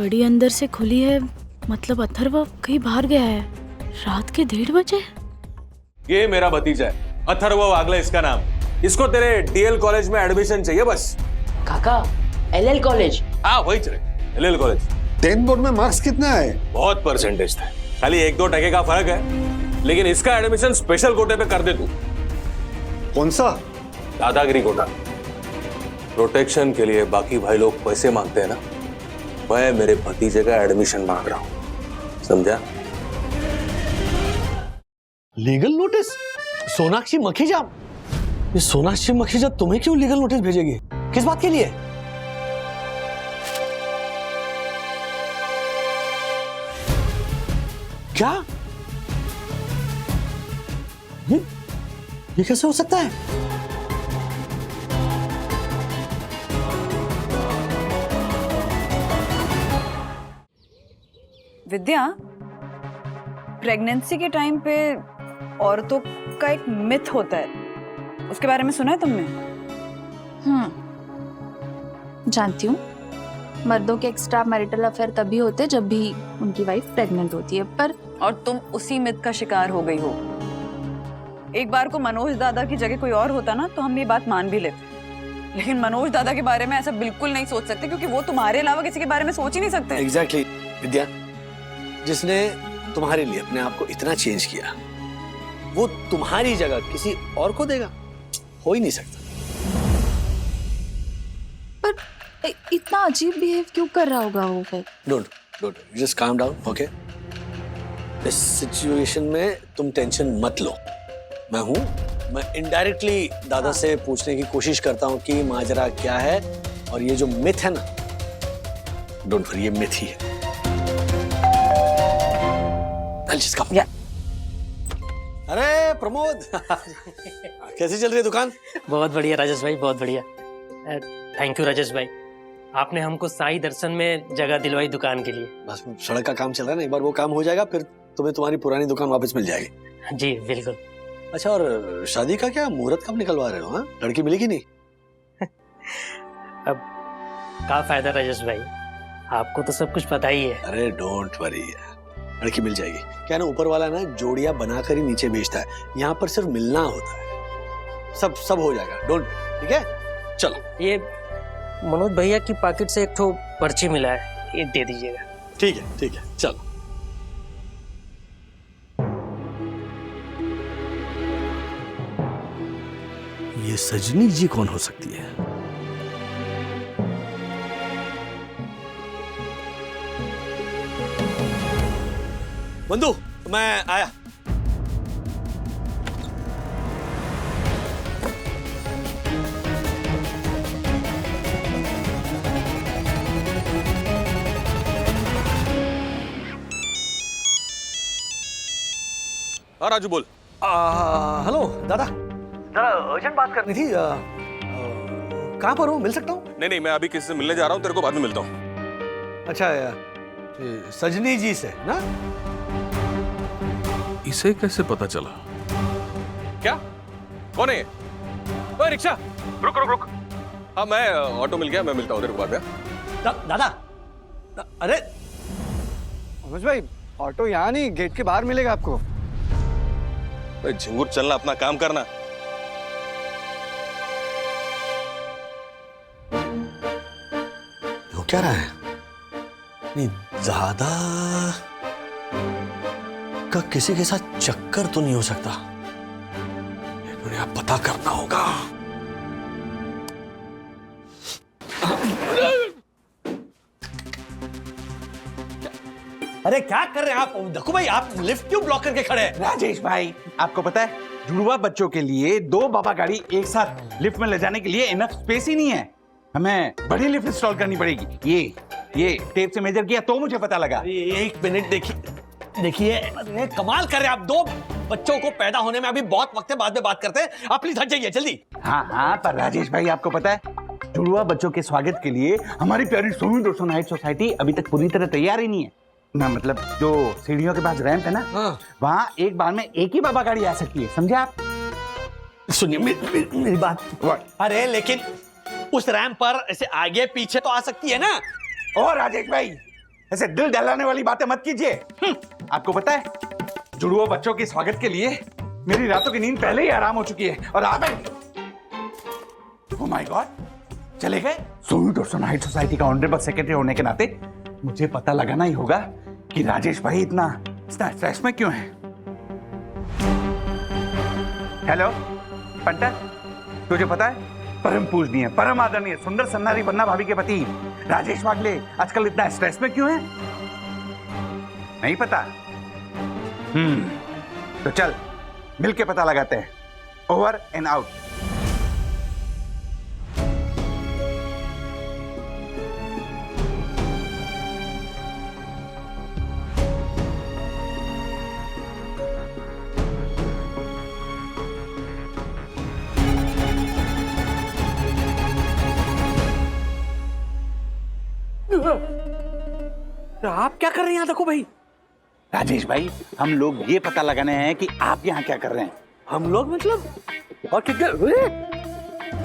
कड़ी अंदर से खुली है, मतलब अथर्व कहीं बाहर गया है। रात के 1:30 बजे। ये मेरा भतीजा है अथर्व वागले इसका नाम। इसको तेरे डीएल कॉलेज में एडमिशन चाहिए बस। काका एलएल कॉलेज? हाँ वही चले, एलएल कॉलेज। 10th बोर्ड में मार्क्स कितना है? बहुत परसेंटेज था, खाली 1-2 टके का फर्क है, लेकिन इसका एडमिशन स्पेशल कोटे पे कर दे तू। कौन सा? दादागिरी कोटा। प्रोटेक्शन के लिए बाकी भाई लोग पैसे मांगते हैं ना, मैं मेरे भतीजे का एडमिशन मांग रहा हूं, समझा? Legal notice? सोनाक्षी मखीजा? ये सोनाक्षी मखीजा तुम्हें क्यों लीगल नोटिस भेजेगी? किस बात के लिए? क्या? ये कैसे हो सकता है? विद्या, प्रेगनेंसी के टाइम पे औरतों का एक मिथ होता है, उसके बारे में सुना है तुमने? जानती हूँ। मर्दों के एक्स्ट्रा मैरिटल अफेयर तभी होते जब भी उनकी वाइफ प्रेग्नेंट होती है, पर और तुम उसी मिथ का शिकार हो गई हो। एक बार को मनोज दादा की जगह कोई और होता ना तो हम ये बात मान भी लेते, लेकिन मनोज दादा के बारे में ऐसा बिल्कुल नहीं सोच सकते, क्योंकि वो तुम्हारे अलावा किसी के बारे में सोच ही नहीं सकते। एग्जैक्टली विद्या, जिसने तुम्हारे लिए अपने आप को इतना चेंज किया, वो तुम्हारी जगह किसी और को देगा? हो ही नहीं सकता। पर इतना अजीब बिहेव क्यों कर रहा होगा वो फिर? Don't just calm down, okay? इस सिचुएशन में तुम टेंशन मत लो। मैं इनडायरेक्टली दादा से पूछने की कोशिश करता हूँ कि माजरा क्या है, और ये जो मिथ है ना, डोंट वरी, ये मिथ ही है। या। अरे प्रमोद कैसी चल रही है दुकान? बहुत बढ़िया राजेश भाई, बहुत बढ़िया। थैंक यू राजेश भाई, आपने हमको साई दर्शन में जगह दिलवाई दुकान के लिए। बस सड़क का काम चल रहा है ना, एक बार वो काम हो जाएगा फिर तुम्हें तुम्हारी पुरानी दुकान वापस मिल जाएगी। जी बिल्कुल। अच्छा, और शादी का क्या मुहूर्त कब निकलवा रहे हो? हाँ, लड़की मिलेगी नहीं? अब क्या फायदा राजेश भाई, आपको तो सब कुछ पता ही है। अरे डोंट वरी, लड़की मिल जाएगी। क्या ना, ऊपर वाला ना जोड़ियां बनाकर ही नीचे भेजता है, यहाँ पर सिर्फ मिलना होता है। सब हो जाएगा, डोंट, ठीक है? चलो। ये मनोज भैया की पॉकेट से एक ठो पर्ची मिला है, ये दे दीजिएगा। ठीक है, चलो। ये सजनी जी कौन हो सकती है? बंधु, मैं आया। हाँ राजू बोल। हेलो दादा, जरा अर्जेंट बात करनी थी। कहाँ पर हो? मिल सकता हूँ? नहीं, मैं अभी किसी से मिलने जा रहा हूँ, तेरे को बाद में मिलता हूँ। अच्छा, सजनी जी से ना? इसे कैसे पता चला? क्या? कौन है ये? ओए रिक्शा, रुक। हाँ मैं ऑटो मिल गया, मैं मिलता हूँ तेरे को बाद में। दादा, अरे मनोज भाई, ऑटो यहाँ नहीं, गेट के बाहर मिलेगा आपको। झिंगुर चलना, अपना काम करना। हो क्या रहा है? नहीं, ज्यादा का किसी के साथ चक्कर तो नहीं हो सकता। एक मिनट, आप पता करना होगा। अरे क्या कर रहे हैं आप? देखो भाई, आप लिफ्ट क्यों ब्लॉक करके खड़े हैं? राजेश भाई, आपको पता है जुड़वा बच्चों के लिए 2 बाबा गाड़ी एक साथ लिफ्ट में ले जाने के लिए इनफ स्पेस ही नहीं है। हमें बड़ी लिफ्ट इंस्टॉल करनी पड़ेगी। ये टेप से मेजर किया तो मुझे पता लगा। एक मिनट देखिए, अरे कमाल कर रहे हैं आप। 2 बच्चों को पैदा होने में अभी बहुत वक्त है, बाद में बात करते हैं। आप प्लीज हट जाइए जल्दी। हाँ, पर राजेश भाई आपको पता है जुड़वा बच्चों के स्वागत के लिए हमारी प्यारी सोनी रोशन हाइट सोसाइटी अभी तक पूरी तरह तैयार ही नहीं है ना। मतलब जो सीढ़ियों के पास रैंप है ना, वहाँ एक बार में एक ही बाबा गाड़ी आ सकती है, समझे आप? सुनिए मेरी बात। अरे लेकिन उस रैंप पर ऐसे आगे पीछे तो आ सकती है ना? ओ राजेश भाई, ऐसे दिल दहलाने वाली बातें मत कीजिए। आपको पता है, जुड़वा बच्चों के स्वागत के लिए मेरी रातों की नींद पहले ही आराम हो चुकी है और आप ओह माय गॉड, चले गए। सोनू दर्शन हाइट सोसाइटी का ऑनरेबल सेक्रेटरी होने के नाते मुझे पता लगाना ही होगा कि राजेश भाई इतना स्ट्रेस में क्यों है। हेलो पंटा, तुझे पता है परम पूजनीय, परम आदरणीय, सुंदर सन्नारी बन्ना भाभी के पति राजेश वागले आजकल इतना स्ट्रेस में क्यों है? नहीं पता? तो चल मिलके पता लगाते हैं। Over and out. आप क्या कर रहे हैं यहाँ? देखो भाई, राजेश भाई, हम लोग ये पता लगाने हैं कि आप यहाँ क्या कर रहे हैं। हम लोग मतलब और कितने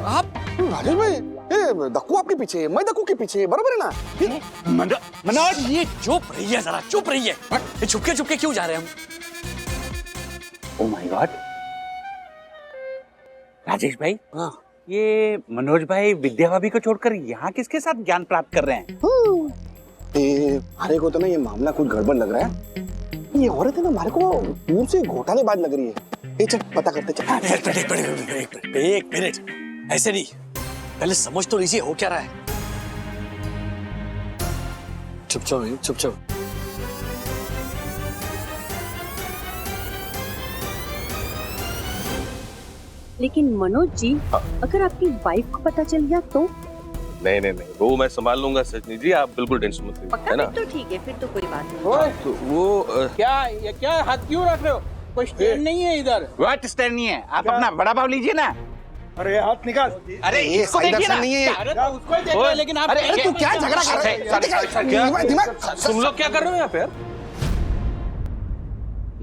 आप राजेश भाई, दक्कू आपके पीछे, मैं दक्कू के पीछे, बराबर है ना? मनोज, ये चुप रहिए जरा, चुप रहिए। ये छुपके छुपके क्यों जा रहे हैं हम? ओह माय गॉड, राजेश भाई, हाँ, ये मनोज भाई विद्या भाभी को छोड़कर यहाँ किसके साथ ज्ञान प्राप्त कर रहे हैं? हमारे को तो ना ये मामला कुछ गड़बड़ लग रहा है। ये औरत है ना, हमारे को दूर से घोटालेबाज लग रही है। चल पता करते चल। एक मिनट, ऐसे नहीं, पहले समझ तो लीजिए हो क्या रहा है। चुप चुप। लेकिन मनोज जी, अगर आपकी वाइफ को पता चल गया तो? नहीं, वो मैं संभाल लूंगा सजनी जी, आप बिल्कुल टेंशन मत लीजिए, है ना? तो ठीक है, फिर तो कोई बात नहीं। तो वो क्या हाथ क्यों रख रहे हो? कोई स्टैंड नहीं है इधर। व्हाट स्टैंड नहीं है? आप अपना बड़ा भाव लीजिए ना। अरे हाथ निकाल। अरे ये इसको देखिए ना। नहीं है। उसको ही देख रहे हैं, लेकिन आप अरे तू क्या झगड़ा कर रहा है? दिमाग तुम लोग क्या कर रहे हो यहाँ पे यार?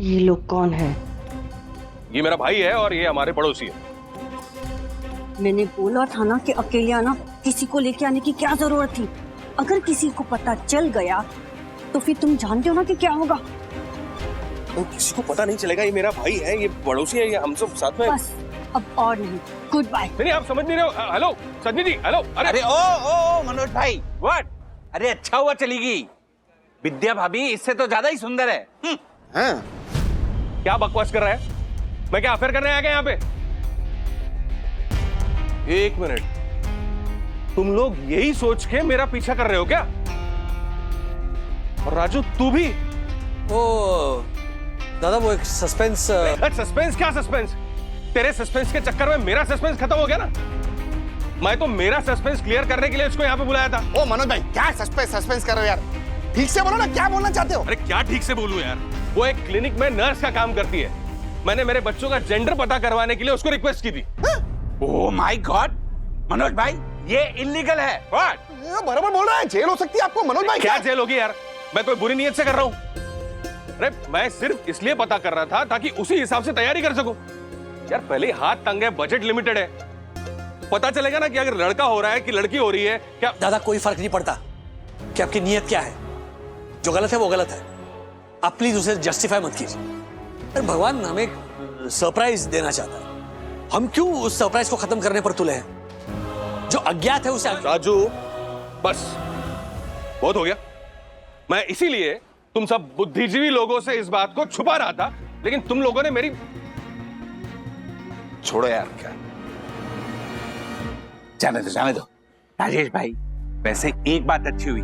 ये लोग कौन है? ये मेरा भाई है और ये हमारे पड़ोसी है। मैंने बोला था ना कि अकेले आना, किसी को लेके आने की क्या जरूरत थी? अगर किसी को पता चल गया तो फिर तुम जानते हो ना कि क्या होगा। तो किसी को पता नहीं चलेगा, ये मेरा भाई है, ये पड़ोसी है, ये हम सब साथ में। बस अब और नहीं, गुड बाय। नहीं, आप समझ नहीं रहे हो। हेलो सजनी जी, हेलो। अरे ओ मनोज भाई, व्हाट? अरे अच्छा हुआ चली गई। विद्या भाभी इससे तो ज्यादा ही सुंदर है। क्या बकवास कर रहा है? मैं क्या अफेयर करने आ गया यहाँ पे? एक मिनट, तुम लोग यही सोच के मेरा पीछा कर रहे हो क्या? और राजू तू भी? ओ दादा, वो एक सस्पेंस। सस्पेंस क्या सस्पेंस? तेरे सस्पेंस के चक्कर में मेरा सस्पेंस खत्म हो गया ना। मैं तो मेरा सस्पेंस क्लियर करने के लिए इसको यहाँ पे बुलाया था। ओ मनोज भाई, क्या सस्पेंस कर रहे हो यार? ठीक से बोलो ना, क्या बोलना चाहते हो? अरे क्या ठीक से बोलूं यार? वो एक क्लिनिक में नर्स का काम करती है। मैंने मेरे बच्चों का जेंडर पता करवाने के लिए उसको रिक्वेस्ट की थी। ओह माय गॉड, मनोज भाई ये इलीगल है। व्हाट? बराबर बोल रहा है, जेल हो सकती है आपको मनोज भाई। क्या जेल होगी यार? मैं कोई बुरी नीयत से कर रहा हूँ? अरे मैं सिर्फ इसलिए पता कर रहा था ताकि उसी हिसाब से तैयारी कर सकूं। यार पहले हाथ तंग है, बजट लिमिटेड है, पता चलेगा ना कि अगर लड़का हो रहा है कि लड़की हो रही है। क्या दादा, कोई फर्क नहीं पड़ता कि आपकी नीयत क्या है। जो गलत है वो गलत है, आप प्लीज उसे जस्टिफाई मत कीजिए। अरे भगवान हमें एक सरप्राइज देना चाहता है, हम क्यों उस सरप्राइज को खत्म करने पर तुले हैं? जो अज्ञात है उसे राजू, बस बहुत हो गया। मैं इसीलिए तुम सब बुद्धिजीवी लोगों से इस बात को छुपा रहा था, लेकिन तुम लोगों ने मेरी। छोड़ो यार, क्या जाने दो राजेश भाई। वैसे एक बात अच्छी हुई,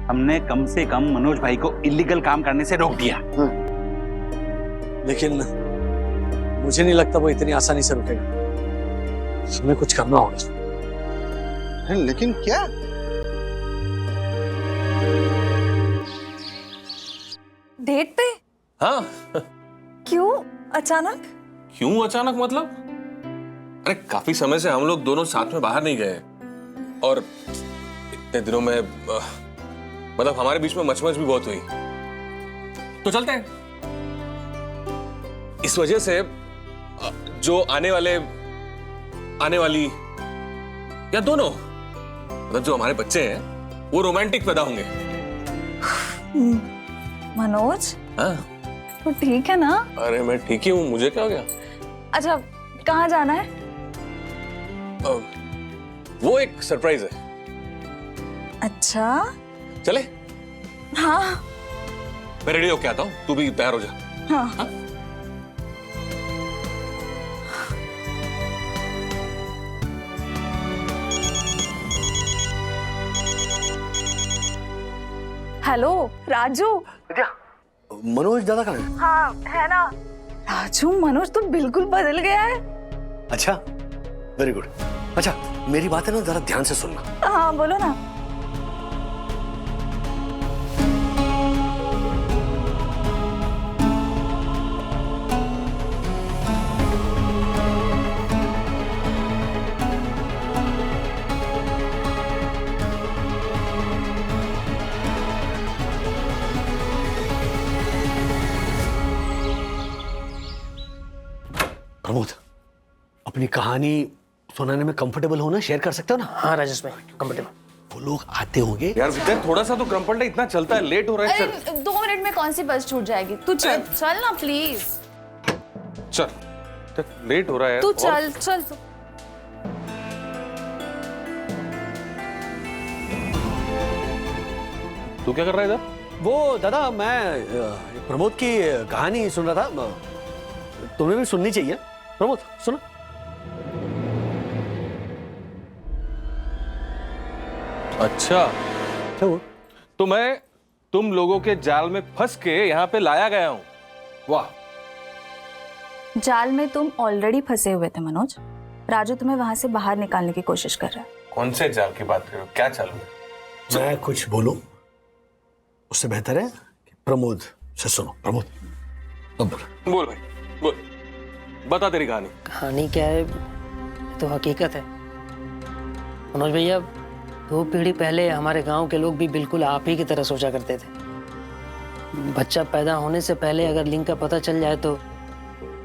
हमने कम से कम मनोज भाई को इलीगल काम करने से रोक दिया। लेकिन मुझे नहीं लगता वो इतनी आसानी से रुकेगा। हमें कुछ करना होगा। लेकिन क्या? डेट पे? हाँ। क्यों अचानक? क्यों अचानक मतलब? अरे काफी समय से हम लोग दोनों साथ में बाहर नहीं गए और इतने दिनों में मतलब हमारे बीच में मचमच भी बहुत हुई, तो चलते हैं। इस वजह से जो आने वाली या दोनों मतलब जो हमारे बच्चे हैं वो रोमांटिक पैदा होंगे। मनोज, हाँ? तो ठीक है ना? अरे मैं ठीक ही हूँ, मुझे क्या हो गया? अच्छा, कहाँ जाना है? वो एक सरप्राइज है। अच्छा, चले? हाँ मैं रेडी होके आता हूँ, तू भी तैयार हो जा। हाँ। हेलो राजू। मनोज दादा कहाँ है? हाँ है ना। राजू, मनोज तो बिल्कुल बदल गया है। अच्छा, वेरी गुड। अच्छा, मेरी बात है ना, जरा ध्यान से सुनना। हाँ बोलो ना। प्रमोद, अपनी कहानी सुनाने में कंफर्टेबल हो ना? शेयर कर सकते हो ना? हाँ राजेश भाई, कंफर्टेबल। वो लोग आते होंगे। यार विद्या, थोड़ा सा तो क्रम्पल इतना चलता है, लेट हो रहा है। अरे 2 मिनट में कौन सी बस छूट जाएगी? तू चल चल ना प्लीज। चल, लेट हो रहा है। तू चल चल। तू क्या कर रहा है इधर? वो दादा, मैं प्रमोद की कहानी सुन रहा था। तुम्हें भी सुननी चाहिए। प्रमोद सुनो। अच्छा, तो मैं तुम लोगों के जाल में फंस के यहाँ पे लाया गया हूँ। वाह। जाल में तुम ऑलरेडी फंसे हुए थे मनोज। राजू तुम्हें वहां से बाहर निकालने की कोशिश कर रहा है। कौन से जाल की बात कर रहे हो? क्या चालू है? मैं कुछ बोलूं उससे बेहतर है कि प्रमोद से सुनो। प्रमोद, अब बोल भाई, बोल, बता तेरी कहानी। कहानी क्या है, तो हकीकत है मनोज भैया। 2 पीढ़ी पहले हमारे गांव के लोग भी बिल्कुल आप ही की तरह सोचा करते थे। बच्चा पैदा होने से पहले अगर लिंग का पता चल जाए तो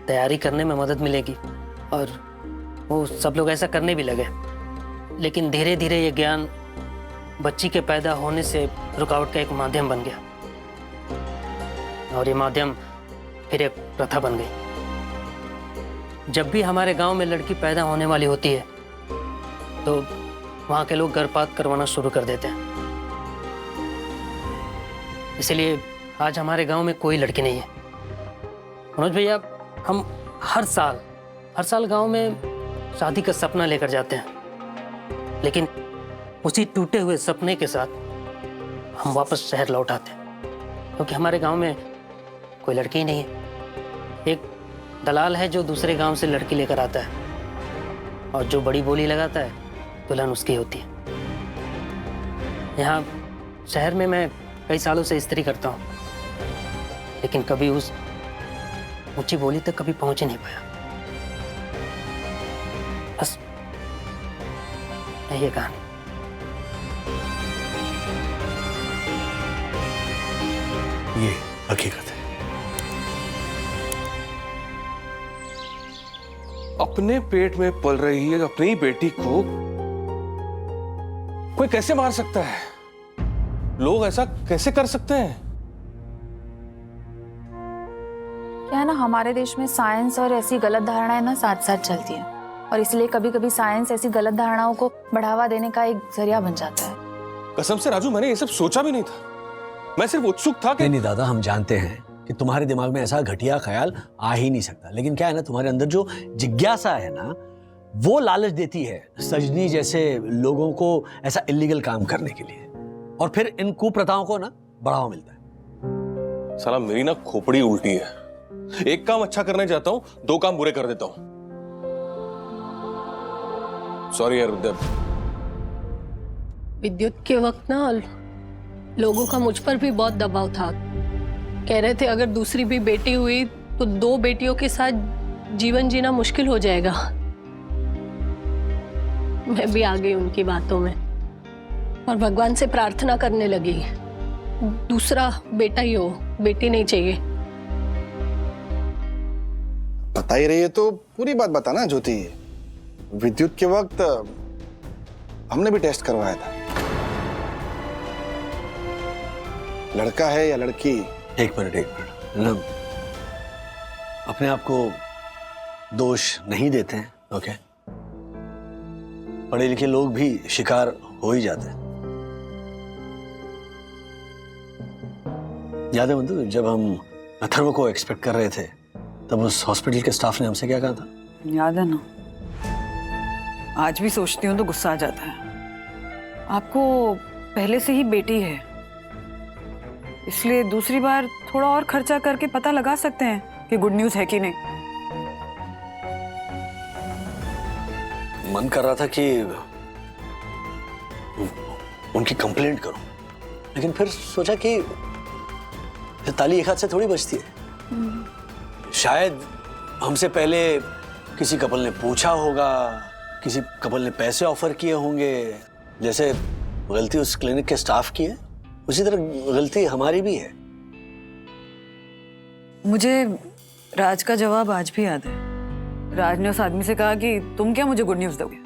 तैयारी करने में मदद मिलेगी, और वो सब लोग ऐसा करने भी लगे। लेकिन धीरे धीरे ये ज्ञान बच्ची के पैदा होने से रुकावट का एक माध्यम बन गया, और ये माध्यम फिर एक प्रथा बन गई। जब भी हमारे गांव में लड़की पैदा होने वाली होती है तो वहाँ के लोग गर्भपात करवाना शुरू कर देते हैं। इसलिए आज हमारे गांव में कोई लड़की नहीं है। मनोज भैया, हम हर साल गांव में शादी का सपना लेकर जाते हैं, लेकिन उसी टूटे हुए सपने के साथ हम वापस शहर लौट आते हैं, क्योंकि हमारे गांव में कोई लड़की ही नहीं है। एक दलाल है जो दूसरे गांव से लड़की लेकर आता है, और जो बड़ी बोली लगाता है दुल्हन उसकी होती है। यहाँ शहर में मैं कई सालों से स्त्री करता हूँ, लेकिन कभी उस ऊंची बोली तक कभी पहुंच ही नहीं पाया। बस यही कहानी। ये हकीकत है। अपने पेट में पल रही है अपनी बेटी को कोई कैसे मार सकता है? लोग ऐसा कैसे कर सकते हैं? क्या है ना, हमारे देश में साइंस और ऐसी गलत धारणाएं ना साथ साथ चलती हैं, और इसलिए कभी कभी साइंस ऐसी गलत धारणाओं को बढ़ावा देने का एक जरिया बन जाता है। कसम से राजू, मैंने ये सब सोचा भी नहीं था। मैं सिर्फ उत्सुक था कि नहीं दादा, हम जानते हैं कि तुम्हारे दिमाग में ऐसा घटिया ख्याल आ ही नहीं सकता, लेकिन क्या है ना, तुम्हारे अंदर जो जिज्ञासा है ना, वो लालच देती है सजनी जैसे लोगों को ऐसा इलीगल काम करने के लिए, और फिर इन कुप्रथाओं को ना बढ़ावा मिलता है। साला मेरी ना खोपड़ी उल्टी है। एक काम अच्छा करने जाता हूँ, 2 काम बुरे कर देता हूँ। सॉरी यार विद्या। विद्युत के वक्त ना लोगों का मुझ पर भी बहुत दबाव था। कह रहे थे अगर दूसरी भी बेटी हुई तो 2 बेटियों के साथ जीवन जीना मुश्किल हो जाएगा। मैं भी आ गई उनकी बातों में और भगवान से प्रार्थना करने लगी, दूसरा बेटा ही हो, बेटी नहीं चाहिए। बता ही रही है तो पूरी बात बताना ज्योति। विद्युत के वक्त हमने भी टेस्ट करवाया था, लड़का है या लड़की? एक मिनट मतलब अपने आप को दोष नहीं देते हैं, ओके? पढ़े लिखे लोग भी शिकार हो ही जाते हैं। याद है बंधु, जब हम अथर्व को एक्सपेक्ट कर रहे थे तब उस हॉस्पिटल के स्टाफ ने हमसे क्या कहा था? याद है ना? आज भी सोचती हूँ तो गुस्सा आ जाता है। आपको पहले से ही बेटी है, इसलिए दूसरी बार थोड़ा और खर्चा करके पता लगा सकते हैं कि गुड न्यूज़ है कि नहीं। मन कर रहा था कि उनकी कंप्लेंट करूं, लेकिन फिर सोचा कि ताली एक हाथ से थोड़ी बजती है। शायद हमसे पहले किसी कपल ने पूछा होगा, किसी कपल ने पैसे ऑफर किए होंगे। जैसे गलती उस क्लिनिक के स्टाफ की है, उसी तरह गलती हमारी भी है। मुझे राज का जवाब आज भी याद है। राज ने उस आदमी से कहा कि तुम क्या मुझे गुड न्यूज़ दोगे?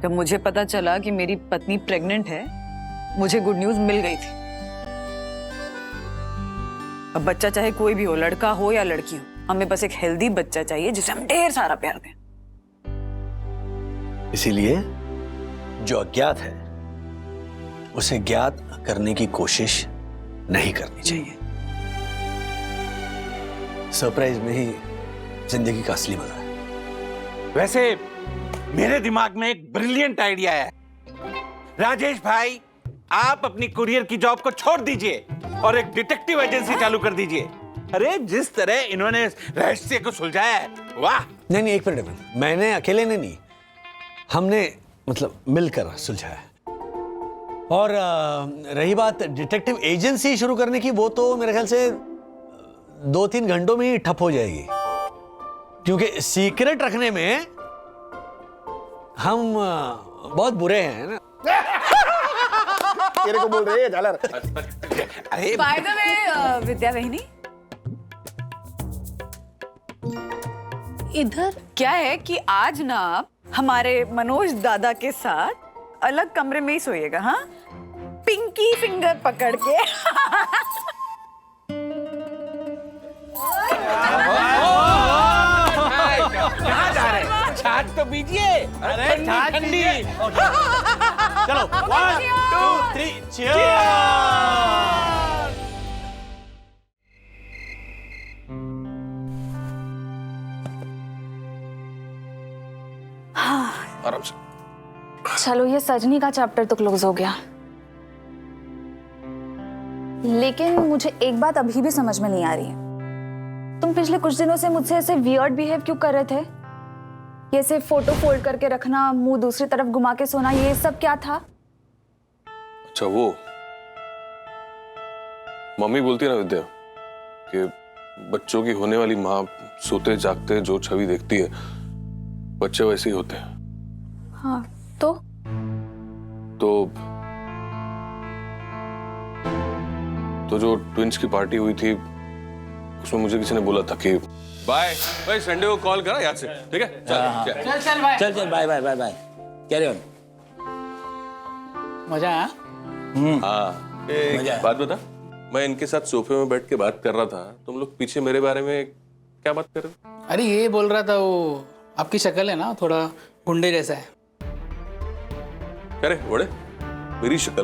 जब मुझे पता चला कि मेरी पत्नी प्रेग्नेंट है, मुझे गुड न्यूज़ मिल गई थी। अब बच्चा चाहे कोई भी हो, लड़का हो या लड़की हो, हमें बस एक हेल्दी बच्चा चाहिए जिसे हम ढेर सारा प्यार दें। इसीलिए जो अज्ञात है उसे ज्ञात करने की कोशिश नहीं करनी चाहिए। सरप्राइज में ही जिंदगी का असली मजा है। वैसे मेरे दिमाग में एक ब्रिलियंट आइडिया है। राजेश भाई, आप अपनी कुरियर की जॉब को छोड़ दीजिए और एक डिटेक्टिव एजेंसी चालू कर दीजिए। अरे जिस तरह इन्होंने रहस्य को सुलझाया है, वाह! नहीं, एक मिनट, मैंने अकेले ने नहीं, हमने मतलब मिलकर सुलझाया है। और रही बात डिटेक्टिव एजेंसी शुरू करने की, वो तो मेरे ख्याल से 2-3 घंटों में ही ठप हो जाएगी, क्योंकि सीक्रेट रखने में हम बहुत बुरे हैं ना। तेरे को बोल रहे हैं झालर। अरे बाय द वे विद्या बहनी, इधर क्या है कि आज ना आप हमारे मनोज दादा के साथ अलग कमरे में ही सोइएगा, हाँ? पिंकी फिंगर पकड़ के। कहाँ जा रहे हैं? छाछ तो बीजिए। अरे छाछ ठंडी। चलो 1, 2, 3 cheers! आराम से। चलो ये सजनी का चैप्टर तो क्लोज हो गया, लेकिन मुझे एक बात अभी भी समझ में नहीं आ रही है। तुम पिछले कुछ दिनों से मुझसे ऐसे वियर्ड बिहेव क्यों कर रहे थे? ये ऐसे फोटो फोल्ड करके रखना, मुंह दूसरी तरफ घुमा के सोना, ये सब क्या था? अच्छा, वो मम्मी बोलती है ना विद्या कि बच्चों की होने वाली माँ सोते जागते जो छवि देखती है, बच्चे वैसे ही होते हैं। हाँ, तो जो ट्विंस की पार्टी हुई थी उसमें मुझे किसी ने बोला था कि बाय भाई, संडे को कॉल करा याद से, ठीक है? चल bye bye bye bye, carry on. मजा आया? हाँ, एक बात बता, मैं इनके साथ सोफे में बैठ के बात कर रहा था, तुम लोग पीछे मेरे बारे में क्या बात कर रहे हो? अरे ये बोल रहा था, वो आपकी शक्ल है ना थोड़ा गुंडे जैसा है। अरे बड़े, मेरी शक्ल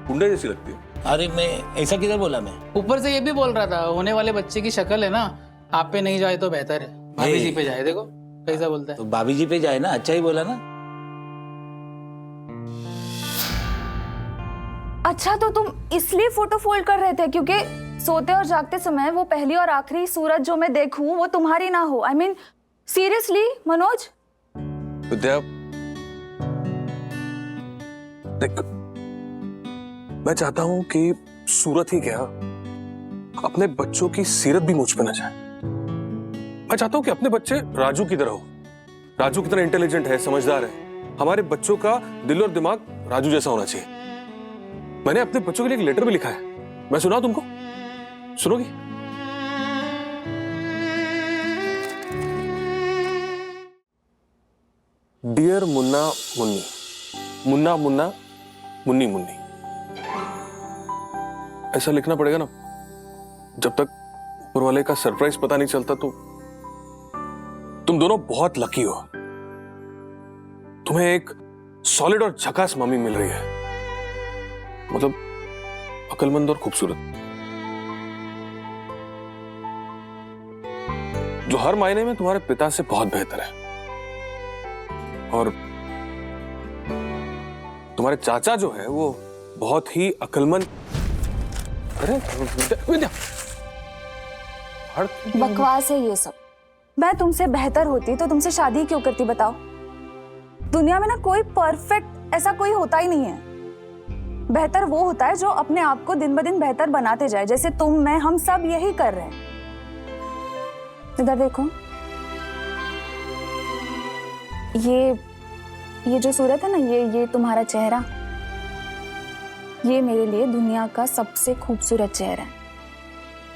गुंडे जैसी लगती है? अरे मैं ऐसा किधर बोला मैं? ऊपर से ये भी बोल रहा था, होने वाले बच्चे की शक्ल है ना, आप पे नहीं जाए तो बेहतर है, भाभी जी पे जाए। देखो कैसा बोलता है। तो भाभी जी पे जाए ना, अच्छा ही बोला ना। अच्छा, तो तुम इसलिए फोटो फोल्ड कर रहे थे क्योंकि सोते और जागते समय वो पहली और आखिरी सूरत जो मैं देखूं वो तुम्हारी ना हो? I mean seriously Manoj? Vidya देख, मैं चाहता हूं कि सूरत ही क्या, अपने बच्चों की सीरत भी मुझ पे न जाए। मैं चाहता हूं कि अपने बच्चे राजू की तरह हो, राजू की तरह इंटेलिजेंट है, समझदार है। हमारे बच्चों का दिल और दिमाग राजू जैसा होना चाहिए। मैंने अपने बच्चों के लिए एक लेटर भी लिखा है, मैं सुनाऊं तुमको? सुनोगी? डियर मुन्ना मुन्नी, मुन्ना मुन्ना मुन्नी मुन्नी, ऐसा लिखना पड़ेगा ना, जब तक ऊपर वाले का सरप्राइज पता नहीं चलता। तो तुम दोनों बहुत लकी हो, तुम्हें एक सॉलिड और झकास मम्मी मिल रही है, मतलब अक्लमंद और खूबसूरत, जो हर मायने में तुम्हारे पिता से बहुत बेहतर है। और तुम्हारे चाचा जो है वो बहुत ही अक्लमंद। अरे विद्या, बकवास है ये सब। मैं तुमसे बेहतर होती तो तुमसे शादी क्यों करती बताओ? दुनिया में ना कोई परफेक्ट ऐसा कोई होता ही नहीं है। बेहतर वो होता है जो अपने आप को दिन ब दिन बेहतर बनाते जाए, जैसे तुम, मैं, हम सब यही कर रहे हैं। इधर देखो, ये जो सूरत है ना, ये तुम्हारा चेहरा, ये मेरे लिए दुनिया का सबसे खूबसूरत चेहरा है।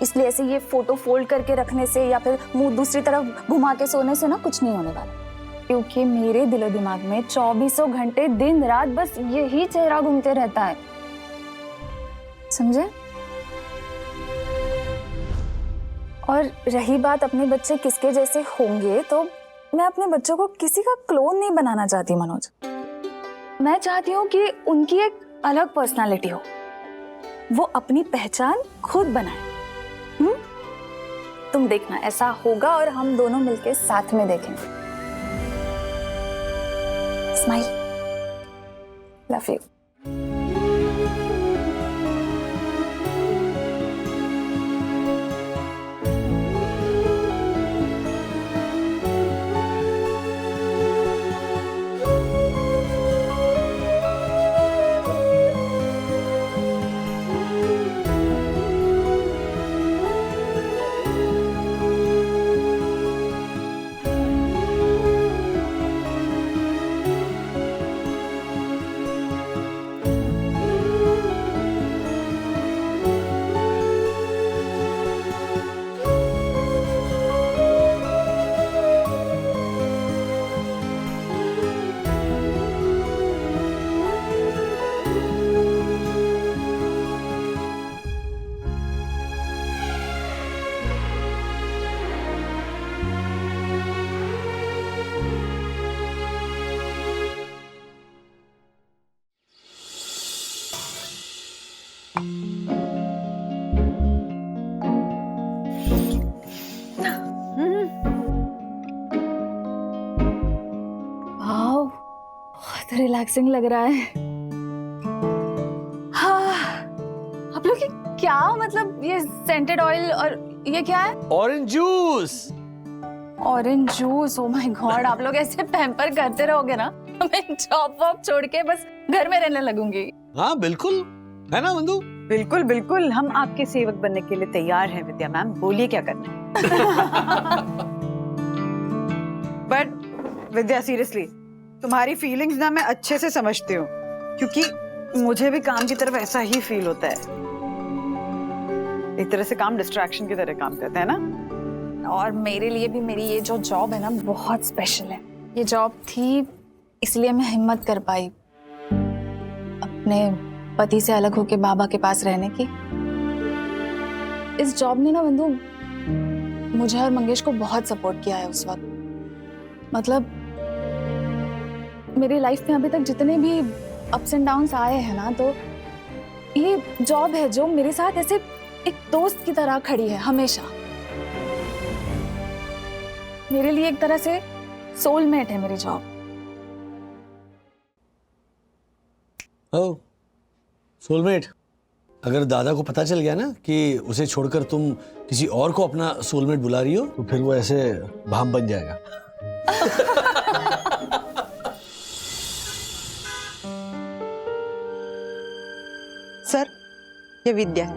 इसलिए ऐसे ये फोटो फोल्ड करके रखने से या फिर मुंह दूसरी तरफ घुमा के सोने से ना कुछ नहीं होने वाला, क्योंकि मेरे दिलो दिमाग में 24 घंटे दिन रात बस यही चेहरा घूमते रहता है, समझे? और रही बात अपने बच्चे किसके जैसे होंगे, तो मैं अपने बच्चों को किसी का क्लोन नहीं बनाना चाहती मनोज। मैं चाहती हूँ कि उनकी एक अलग पर्सनालिटी हो, वो अपनी पहचान खुद बनाए। तुम देखना ऐसा होगा और हम दोनों मिलके साथ में देखेंगे। Smile, love you. रिलैक्सिंग लग रहा है। हाँ, आप लोग ये क्या, मतलब ये सेंटेड ऑयल और ये क्या है? Orange juice. Orange juice, oh my God, आप लोग ऐसे पैम्पर करते रहोगे ना तो मैं जॉब वॉब छोड़ के बस घर में रहने लगूंगी। हाँ बिल्कुल, है ना बंधु? बिल्कुल बिल्कुल, हम आपके सेवक बनने के लिए तैयार हैं विद्या मैम, बोलिए क्या करना है। बट विद्या सीरियसली, तुम्हारी फीलिंग्स ना मैं अच्छे से समझती हूँ, क्योंकि मुझे भी काम की तरफ ऐसा ही फील होता है। एक तरह से काम डिस्ट्रैक्शन की तरह काम करता है ना। और मेरे लिए भी मेरी ये जो जॉब है ना बहुत स्पेशल है। ये जॉब थी इसलिए मैं हिम्मत कर पाई अपने पति से अलग होके बाबा के पास रहने की। इस जॉब ने ना बंधु मुझे और मंगेश को बहुत सपोर्ट किया है उस वक्त। मतलब मेरी लाइफ में अभी तक जितने भी अप्स एंड डाउन्स आए हैं ना, तो ये जॉब है जो मेरे साथ ऐसे एक दोस्त की तरह खड़ी है हमेशा। मेरे लिए एक तरह से सोलमेट है मेरी जॉब। ओ, सोलमेट। अगर दादा को पता चल गया ना कि उसे छोड़कर तुम किसी और को अपना सोलमेट बुला रही हो, तो फिर वो ऐसे भाम बन जाएगा। सर, ये विद्या है।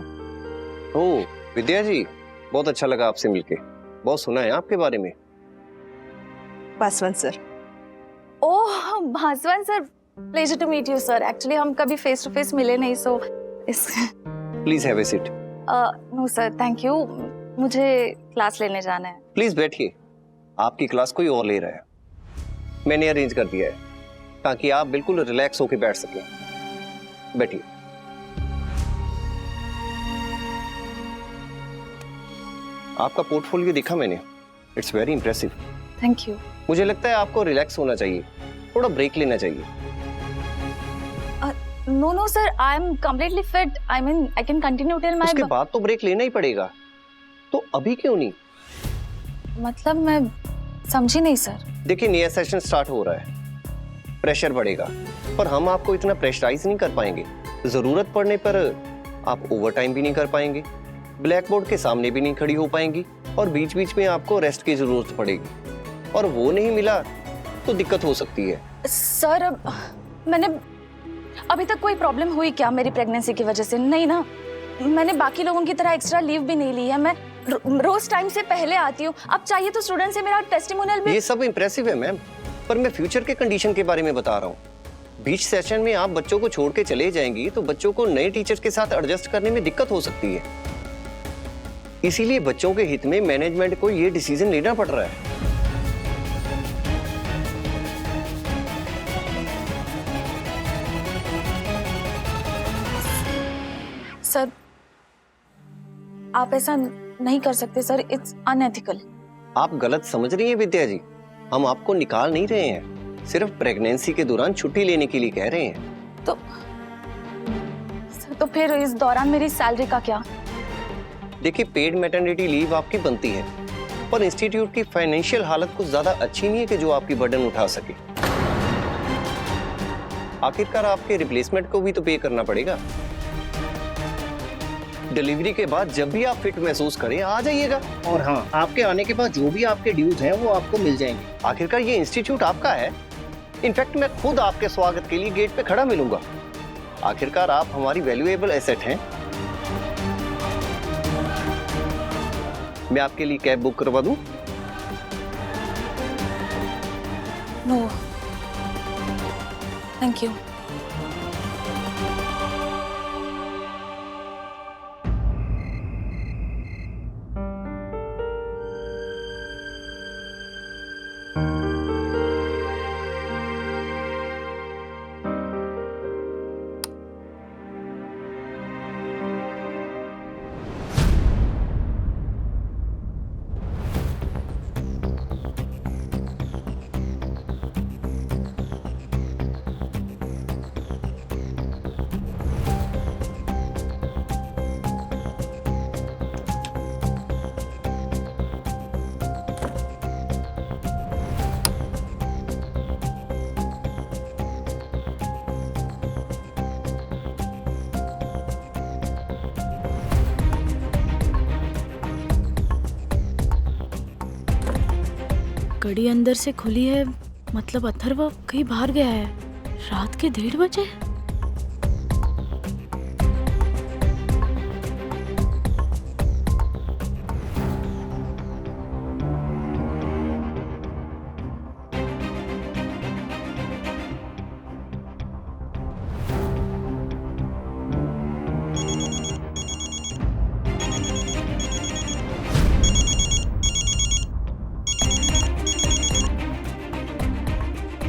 ओह विद्या जी, बहुत अच्छा लगा आपसे मिलके। बहुत सुना है आपके बारे में। Paswan sir. Oh Bhaswan sir, pleasure to meet you sir. Actually हम कभी फेस टू फेस मिले नहीं, so please have a seat. No sir thank you, मुझे क्लास लेने जाना है। प्लीज बैठिए, आपकी क्लास कोई और ले रहा है। मैंने अरेंज कर दिया है ताकि आप बिल्कुल रिलैक्स होकर बैठ सकें। बैठिए। आपका पोर्टफोलियो देखा मैंने, it's very impressive. Thank you. मुझे लगता है आपको रिलैक्स होना चाहिए, थोड़ा ब्रेक लेना चाहिए। No sir, I am completely fit. I mean I can continue till my. उसके बाद तो ब्रेक लेना ही पड़ेगा, तो अभी क्यों नहीं? मतलब मैं समझी नहीं सर। देखिए, नया सेशन स्टार्ट हो रहा है, प्रेशर बढ़ेगा, पर हम आपको इतना प्रेशराइज नहीं कर पाएंगे। जरूरत पड़ने पर आप ओवरटाइम भी नहीं कर पाएंगे, ब्लैक बोर्ड के सामने भी नहीं खड़ी हो पाएंगी, और बीच बीच में आपको रेस्ट की जरूरत पड़ेगी, और वो नहीं मिला तो दिक्कत हो सकती है। सर मैंने अभी तक कोई प्रॉब्लम हुई क्या मेरी प्रेगनेंसी की वजह से? नहीं ना, मैंने बाकी लोगों की तरह एक्स्ट्रा लीव भी नहीं ली है। मैं रोज टाइम से पहले आती हूँ। अब चाहिए तो स्टूडेंट से मेरा टेस्टिमोनियल भी। ये सब इंप्रेसिव है मैम, पर मैं फ्यूचर के कंडीशन के बारे में बता रहा हूँ। बीच सेशन में आप बच्चों को छोड़ के चले जाएंगी तो बच्चों को नए टीचर्स के साथ एडजस्ट करने में दिक्कत हो सकती है। इसीलिए बच्चों के हित में मैनेजमेंट को ये डिसीजन लेना पड़ रहा है। सर आप ऐसा नहीं कर सकते सर, इट्स अनएथिकल। आप गलत समझ रही हैं विद्या जी, हम आपको निकाल नहीं रहे हैं, सिर्फ प्रेगनेंसी के दौरान छुट्टी लेने के लिए कह रहे हैं। तो सर, तो फिर इस दौरान मेरी सैलरी का क्या? देखिए, पेड मैटरनिटी लीव आपकी बनती है, पर इंस्टीट्यूट की फाइनेंशियल हालत कुछ ज्यादा अच्छी नहीं है कि जो आपकी बर्डन उठा सके। आखिरकार आपके रिप्लेसमेंट को भी तो पे करना पड़ेगा। डिलीवरी के बाद जब भी आप फिट महसूस करें आ जाइएगा। और हाँ, आपके आने के बाद जो भी आपके ड्यूज हैं वो आपको मिल जाएंगे। आखिरकार ये इंस्टीट्यूट आपका है। इनफैक्ट मैं खुद आपके स्वागत के लिए गेट पे खड़ा मिलूंगा। आखिरकार आप हमारी वैल्यूएबल एसेट हैं। मैं आपके लिए कैब बुक करवा दूं? No thank you. कड़ी अंदर से खुली है, मतलब अथर्व कहीं बाहर गया है। रात के 1:30 बजे।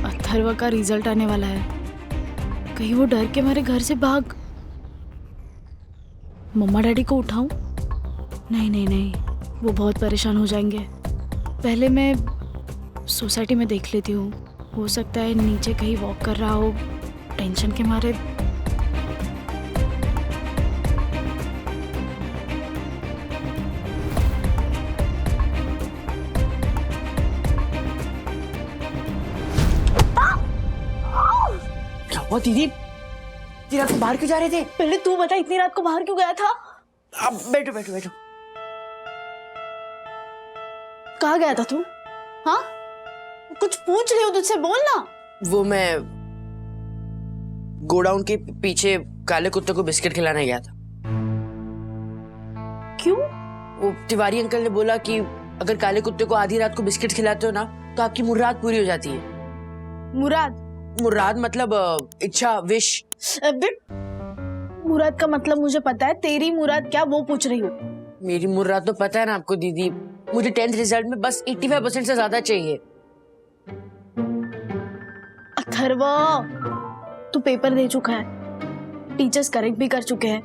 अथर्व का रिजल्ट आने वाला है, कहीं वो डर के मारे घर से भाग। मम्मा डैडी को उठाऊं? नहीं नहीं नहीं, वो बहुत परेशान हो जाएंगे। पहले मैं सोसाइटी में देख लेती हूँ, हो सकता है नीचे कहीं वॉक कर रहा हो, टेंशन के मारे। ओ दीदी, इतनी रात को बाहर क्यों जा रहे थे? पहले तू बता, इतनी रात को बाहर क्यों गया था? अब बैठो बैठो बैठो। कहाँ गया था तू? हाँ, कुछ पूछ रही हो, तुझसे बोल ना। वो मैं गोडाउन के पीछे काले कुत्ते को बिस्किट खिलाने गया था। क्यों? वो तिवारी अंकल ने बोला कि अगर काले कुत्ते को आधी रात को बिस्किट खिलाते हो ना तो आपकी मुराद पूरी हो जाती है। मुराद? मुराद मतलब इच्छा, विश। मुराद का मतलब मुझे पता है, तेरी मुराद क्या वो पूछ रही हूँ। मेरी मुराद तो पता है ना आपको दीदी, मुझे 10th रिजल्ट में बस 85% से ज्यादा चाहिए। अथर्व, तू पेपर दे चुका है, टीचर्स करेक्ट भी कर चुके हैं,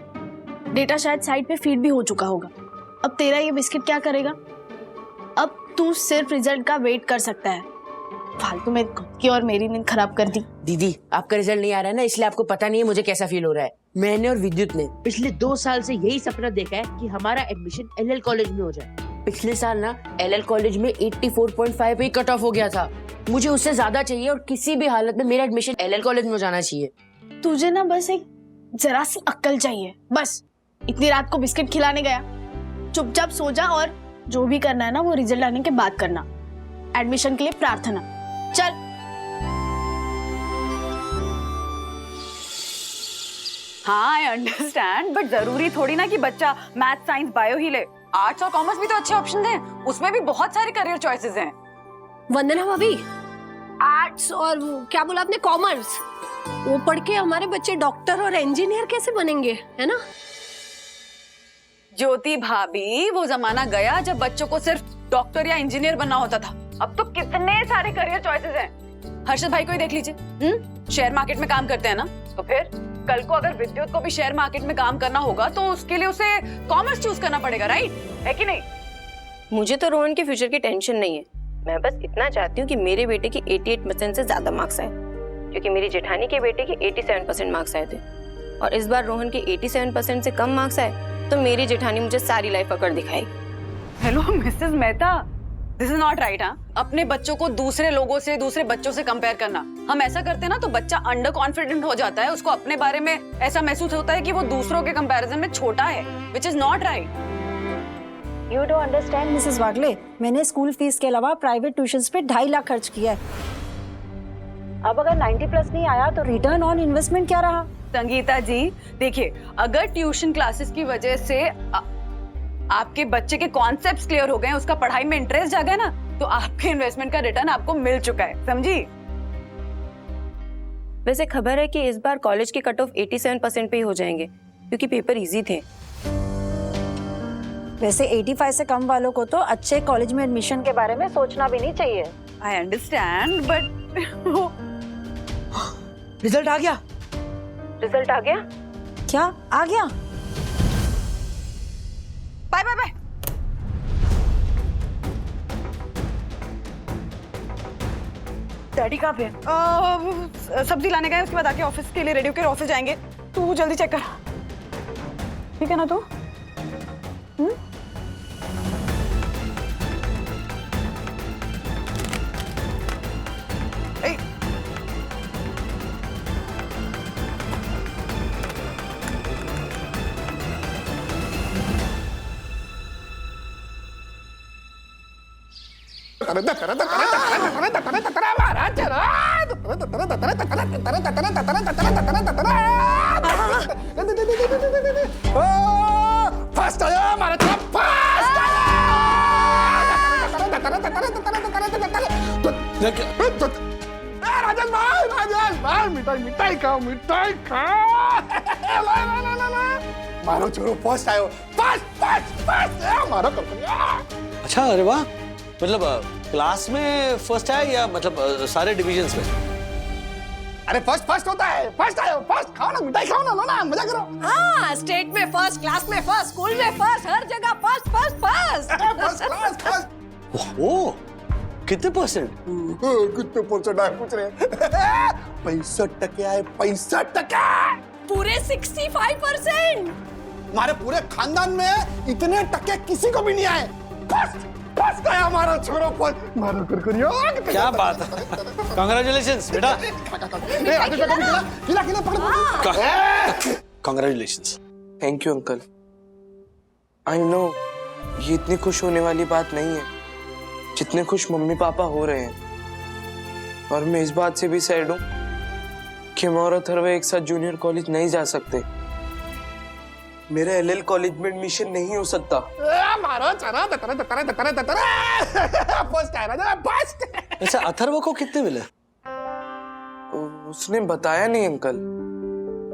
डेटा शायद साइट पे फीड भी हो चुका होगा। अब तेरा ये बिस्किट क्या करेगा? अब तू सिर्फ रिजल्ट का वेट कर सकता है। फालतू में खुद की और मेरी नींद खराब कर दी। दीदी आपका रिजल्ट नहीं आ रहा है ना, इसलिए आपको पता नहीं है मुझे कैसा फील हो रहा है। मैंने और विद्युत ने पिछले 2 साल से यही सपना देखा है कि हमारा एडमिशन एलएल कॉलेज में हो जाए। पिछले साल ना एलएल कॉलेज में 84.5 पे कट ऑफ हो गया था। मुझे उससे ज्यादा चाहिए और किसी भी हालत में मेरा एडमिशन एलएल कॉलेज में हो जाना चाहिए। तुझे ना बस एक जरा सी अक्ल चाहिए, बस। इतनी रात को बिस्किट खिलाने गया, चुपचाप सो जा और जो भी करना है ना वो रिजल्ट आने के बाद करना। एडमिशन के लिए प्रार्थना। चल। हाँ आई अंडरस्टैंड, बट जरूरी थोड़ी ना कि बच्चा मैथ साइंस बायो ही ले। आर्ट्स और कॉमर्स भी तो अच्छे ऑप्शन हैं, उसमें भी बहुत सारे करियर चॉइसेस हैं। वंदना भाभी, आर्ट्स और क्या बोला आपने, कॉमर्स, वो पढ़ के हमारे बच्चे डॉक्टर और इंजीनियर कैसे बनेंगे, है ना? ज्योति भाभी, वो जमाना गया जब बच्चों को सिर्फ डॉक्टर या इंजीनियर बनना होता था। अब तो कितने सारे करियर चॉइसेस हैं। हर्षद भाई को ही देख लीजिए, शेयर मार्केट में काम करते हैं ना, तो फिर कल को अगर विद्युत को भी शेयर मार्केट में काम करना होगा तो उसके लिए उसे कॉमर्स चूज करना पड़ेगा, राइट? है कि नहीं? मुझे तो रोहन के फ्यूचर की टेंशन नहीं है। मैं बस इतना चाहती हूँ कि मेरे बेटे की 88% से ज्यादा मार्क्स आए, क्योंकि मेरी जेठानी के बेटे के 87% मार्क्स आए थे। और इस बार रोहन के 87% से कम मार्क्स आए तो मेरी जेठानी मुझे सारी लाइफ पकड़ दिखाई। Hello Mrs Mehta, this is not right. अपने बच्चों को दूसरे लोगों से, दूसरे बच्चों से कंपेयर करना, हम ऐसा करते हैं ना तो बच्चा अंडर कॉन्फिडेंट हो जाता है। उसको अपने बारे में ऐसा महसूस होता है कि वो दूसरों के कंपैरिजन में छोटा है, which is not right. You don't understand Mrs Wagle, मैंने स्कूल फीस के अलावा प्राइवेट ट्यूशंस पे 2.5 लाख खर्च किया है। अब अगर 90+ नहीं आया तो रिटर्न ऑन इन्वेस्टमेंट क्या रहा? संगीता जी देखिए, अगर ट्यूशन क्लासेस की वजह से आपके बच्चे के कॉन्सेप्ट्स क्लियर हो गए, उसका पढ़ाई में इंटरेस्ट जागा ना, तो आपके इन्वेस्टमेंट का रिटर्न आपको मिल चुका है, समझी? वैसे खबर है कि इस बार कॉलेज के कट ऑफ 87% पे ही हो जाएंगे, क्योंकि पेपर इजी थे। वैसे 85 से कम वालों को तो अच्छे कॉलेज में एडमिशन के बारे में सोचना भी नहीं चाहिए। आई अंडरस्टैंड, बट रिजल्ट आ गया। रिजल्ट आ गया? क्या आ गया? Bye bye bye. डैडी कहाँ पे है? सब्जी लाने गए, उसके बाद आके ऑफिस के लिए रेडी होकर ऑफिस जाएंगे। तू जल्दी चेक कर, ठीक है ना? तू फर्स्ट आया हमारा, फर्स्ट आया। राजेश भाई, मिठाई खाओ, मिठाई खाओ। मारो छोरो, फर्स्ट आयो, फर्स्ट मारो। अच्छा, अरे वाह, मतलब क्लास में फर्स्ट आया या मतलब सारे डिविजन्स में? अरे फर्स्ट होता है, फर्स्ट आयो, फर्स्ट खाओ ना, मिठाई खाओ ना, लो ना, मजा करो। हाँ, स्टेट में फर्स्ट, क्लास में फर्स्ट, स्कूल में फर्स्ट, हर जगह फर्स्ट फर्स्ट फर्स्ट। ओह, कितने परसेंट? कितने परसेंट आए पूछ रहे हैं? 65% आए, 65%। पूरे 65%। हमारे पूरे खानदान में इतने टक्के किसी को भी नहीं आए। फर्स्ट आया हमारा छोरो, फर्स्ट। मारो कुरकुरियो। क्या बात है, कांग्रेचुलेशंस बेटा। खिला पकड़। Congratulations. Thank you uncle. I know ये इतनी खुश होने वाली बात नहीं है जितने खुश मम्मी पापा हो रहे हैं, और मैं इस बात से भी सैड हूँ कि मैं और अथर्व एक साथ जूनियर कॉलेज नहीं जा सकते। मेरा एलएल कॉलेज में एडमिशन नहीं हो सकता। मारो चरा फर्स्ट आया ना, फर्स्ट। अच्छा, अथर्व को कितने मिले? उसने बताया नहीं अंकल।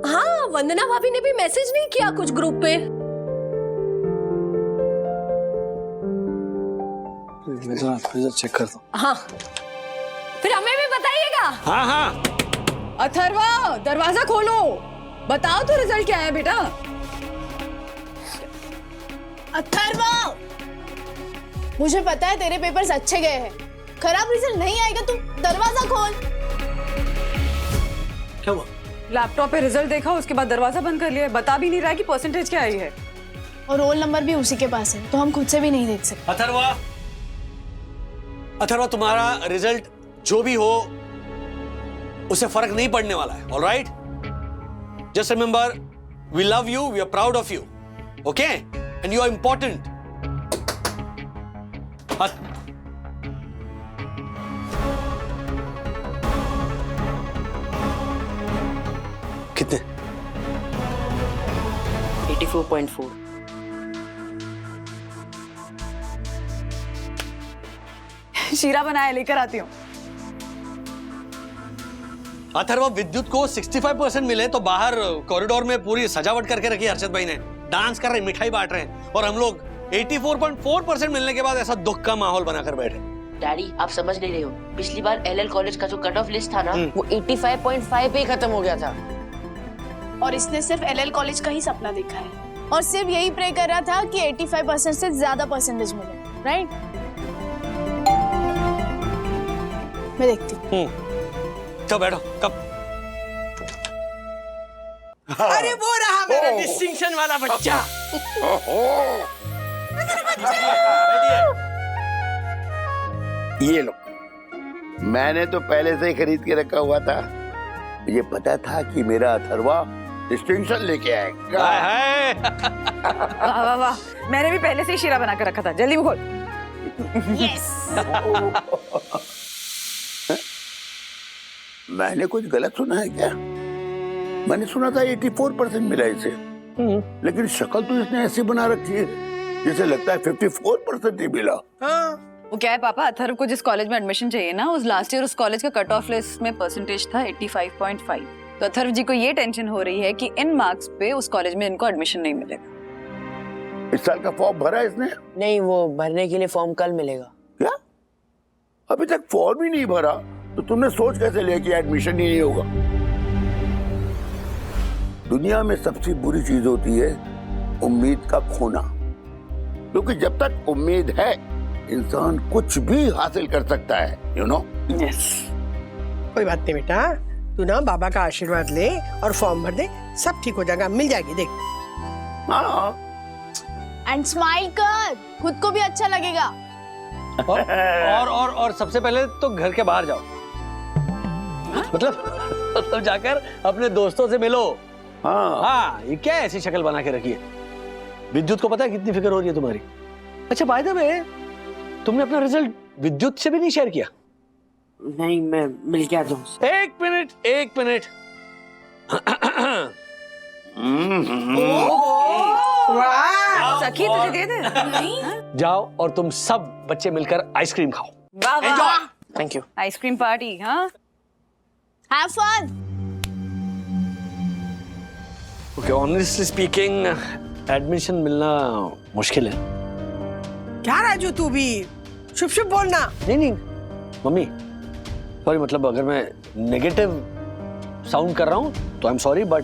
हाँ, वंदना भाभी ने भी मैसेज नहीं किया कुछ ग्रुप पे। मैं तो रिजल्ट चेक करता हूँ। हाँ, फिर हमें भी बताइएगा। हाँ हाँ। अथर्वा, दरवाजा खोलो, बताओ तो रिजल्ट क्या है बेटा? अथर्व, मुझे पता है तेरे पेपर्स अच्छे गए हैं। खराब रिजल्ट नहीं आएगा, तुम दरवाजा खोल। क्या हुआ? लैपटॉप पे रिजल्ट देखा, उसके बाद दरवाजा बंद कर लिया। बता भी नहीं रहा है कि परसेंटेज क्या आई है। और रोल नंबर भी उसी के पास है, तो हम खुद से भी नहीं देख सकते। अथर्वा, तुम्हारा रिजल्ट जो भी हो उससे फर्क नहीं पड़ने वाला है। Alright, just remember, we love you, we are proud of you, okay, and you are important. कितने? 84.4। शीरा बनाया, लेकर आती हूँ। अथर्वा, विद्युत को 65% मिले तो बाहर कॉरिडोर में पूरी सजावट करके रखी हर्षद भाई ने। डांस कर रहे, मिठाई बांट रहे हैं, और हम लोग 84.4% मिलने के बाद ऐसा दुख का माहौल बनाकर बैठे। डैडी, आप समझ नहीं रहे हो। पिछली बार एलएल कॉलेज का जो कट ऑफ लिस्ट था ना, वो 85.5 पे ही खत्म हो गया था। और इसने सिर्फ एलएल कॉलेज का ही सपना देखा है और सिर्फ यही प्रे कर रहा था कि 85% से ज्यादा परसेंटेज मिले, राइट? मैं देखती हूँ। तो बैठो। कब? अरे वो रहा मेरा डिस्टिंक्शन वाला बच्चा। ये लो, मैंने तो पहले से ही खरीद के रखा हुआ था। मुझे पता था कि मेरा अथर्वा डिस्टिंक्शन लेके आएगा। वाह वाह वाह, मैंने भी पहले से ही शीरा बना कर रखा था। जल्दी खोल। यस। मैंने कुछ गलत सुना है क्या? मैंने सुना था 84% मिला इसे, लेकिन शक्ल तो इसने ऐसे बना रखी है जैसे लगता है 54% ही मिला। वो क्या है पापा, अथर्व को जिस कॉलेज में एडमिशन चाहिए ना, उस लास्ट ईयर उस कॉलेज का कट ऑफ लिस्ट में परसेंटेज था 85.5। तो अथर्व जी को ये टेंशन हो रही है कि इन मार्क्स पे उस कॉलेज में इनको एडमिशन नहीं मिलेगा। इस साल का फॉर्म भरा इसने? नहीं, वो भरने के लिए फॉर्म कल मिलेगा। क्या? अभी तक फॉर्म ही नहीं भरा तो तुमने सोच कैसे लिया कि एडमिशन ही नहीं होगा? दुनिया में सबसे बुरी चीज होती है उम्मीद का खोना, क्योंकि जब तक उम्मीद है इंसान कुछ भी हासिल कर सकता है, यू नो। यस, कोई बात नहीं बेटा, तू ना बाबा का आशीर्वाद ले और फॉर्म भर दे, सब ठीक हो जाएगा, मिल जाएगी, देख। हाँ। एंड स्माइल कर, खुद को भी अच्छा लगेगा। और सबसे पहले तो घर के बाहर जाओ। मतलब जाकर अपने दोस्तों से मिलो। हाँ, ये क्या ऐसी शक्ल बना के रखी है? विद्युत को पता है कितनी फिक्र हो रही है तुम्हारी? अच्छा, बाय द वे, तुमने अपना रिजल्ट विद्युत से भी नहीं शेयर किया? नहीं, मैं मिल के आता हूँ। एक मिनट। सखी तुझे दे दे। जाओ और तुम सब बच्चे मिलकर आइसक्रीम खाओ। वाह वाह, थैंक यू। Ice cream party. हाँ, have fun. Okay, honestly speaking, admission मिलना मुश्किल है। क्या राजू, तू भी शुभ शुभ बोलना। नहीं मम्मी, सॉरी, मतलब अगर मैं नेगेटिव साउंड कर रहा हूँ तो I am sorry, but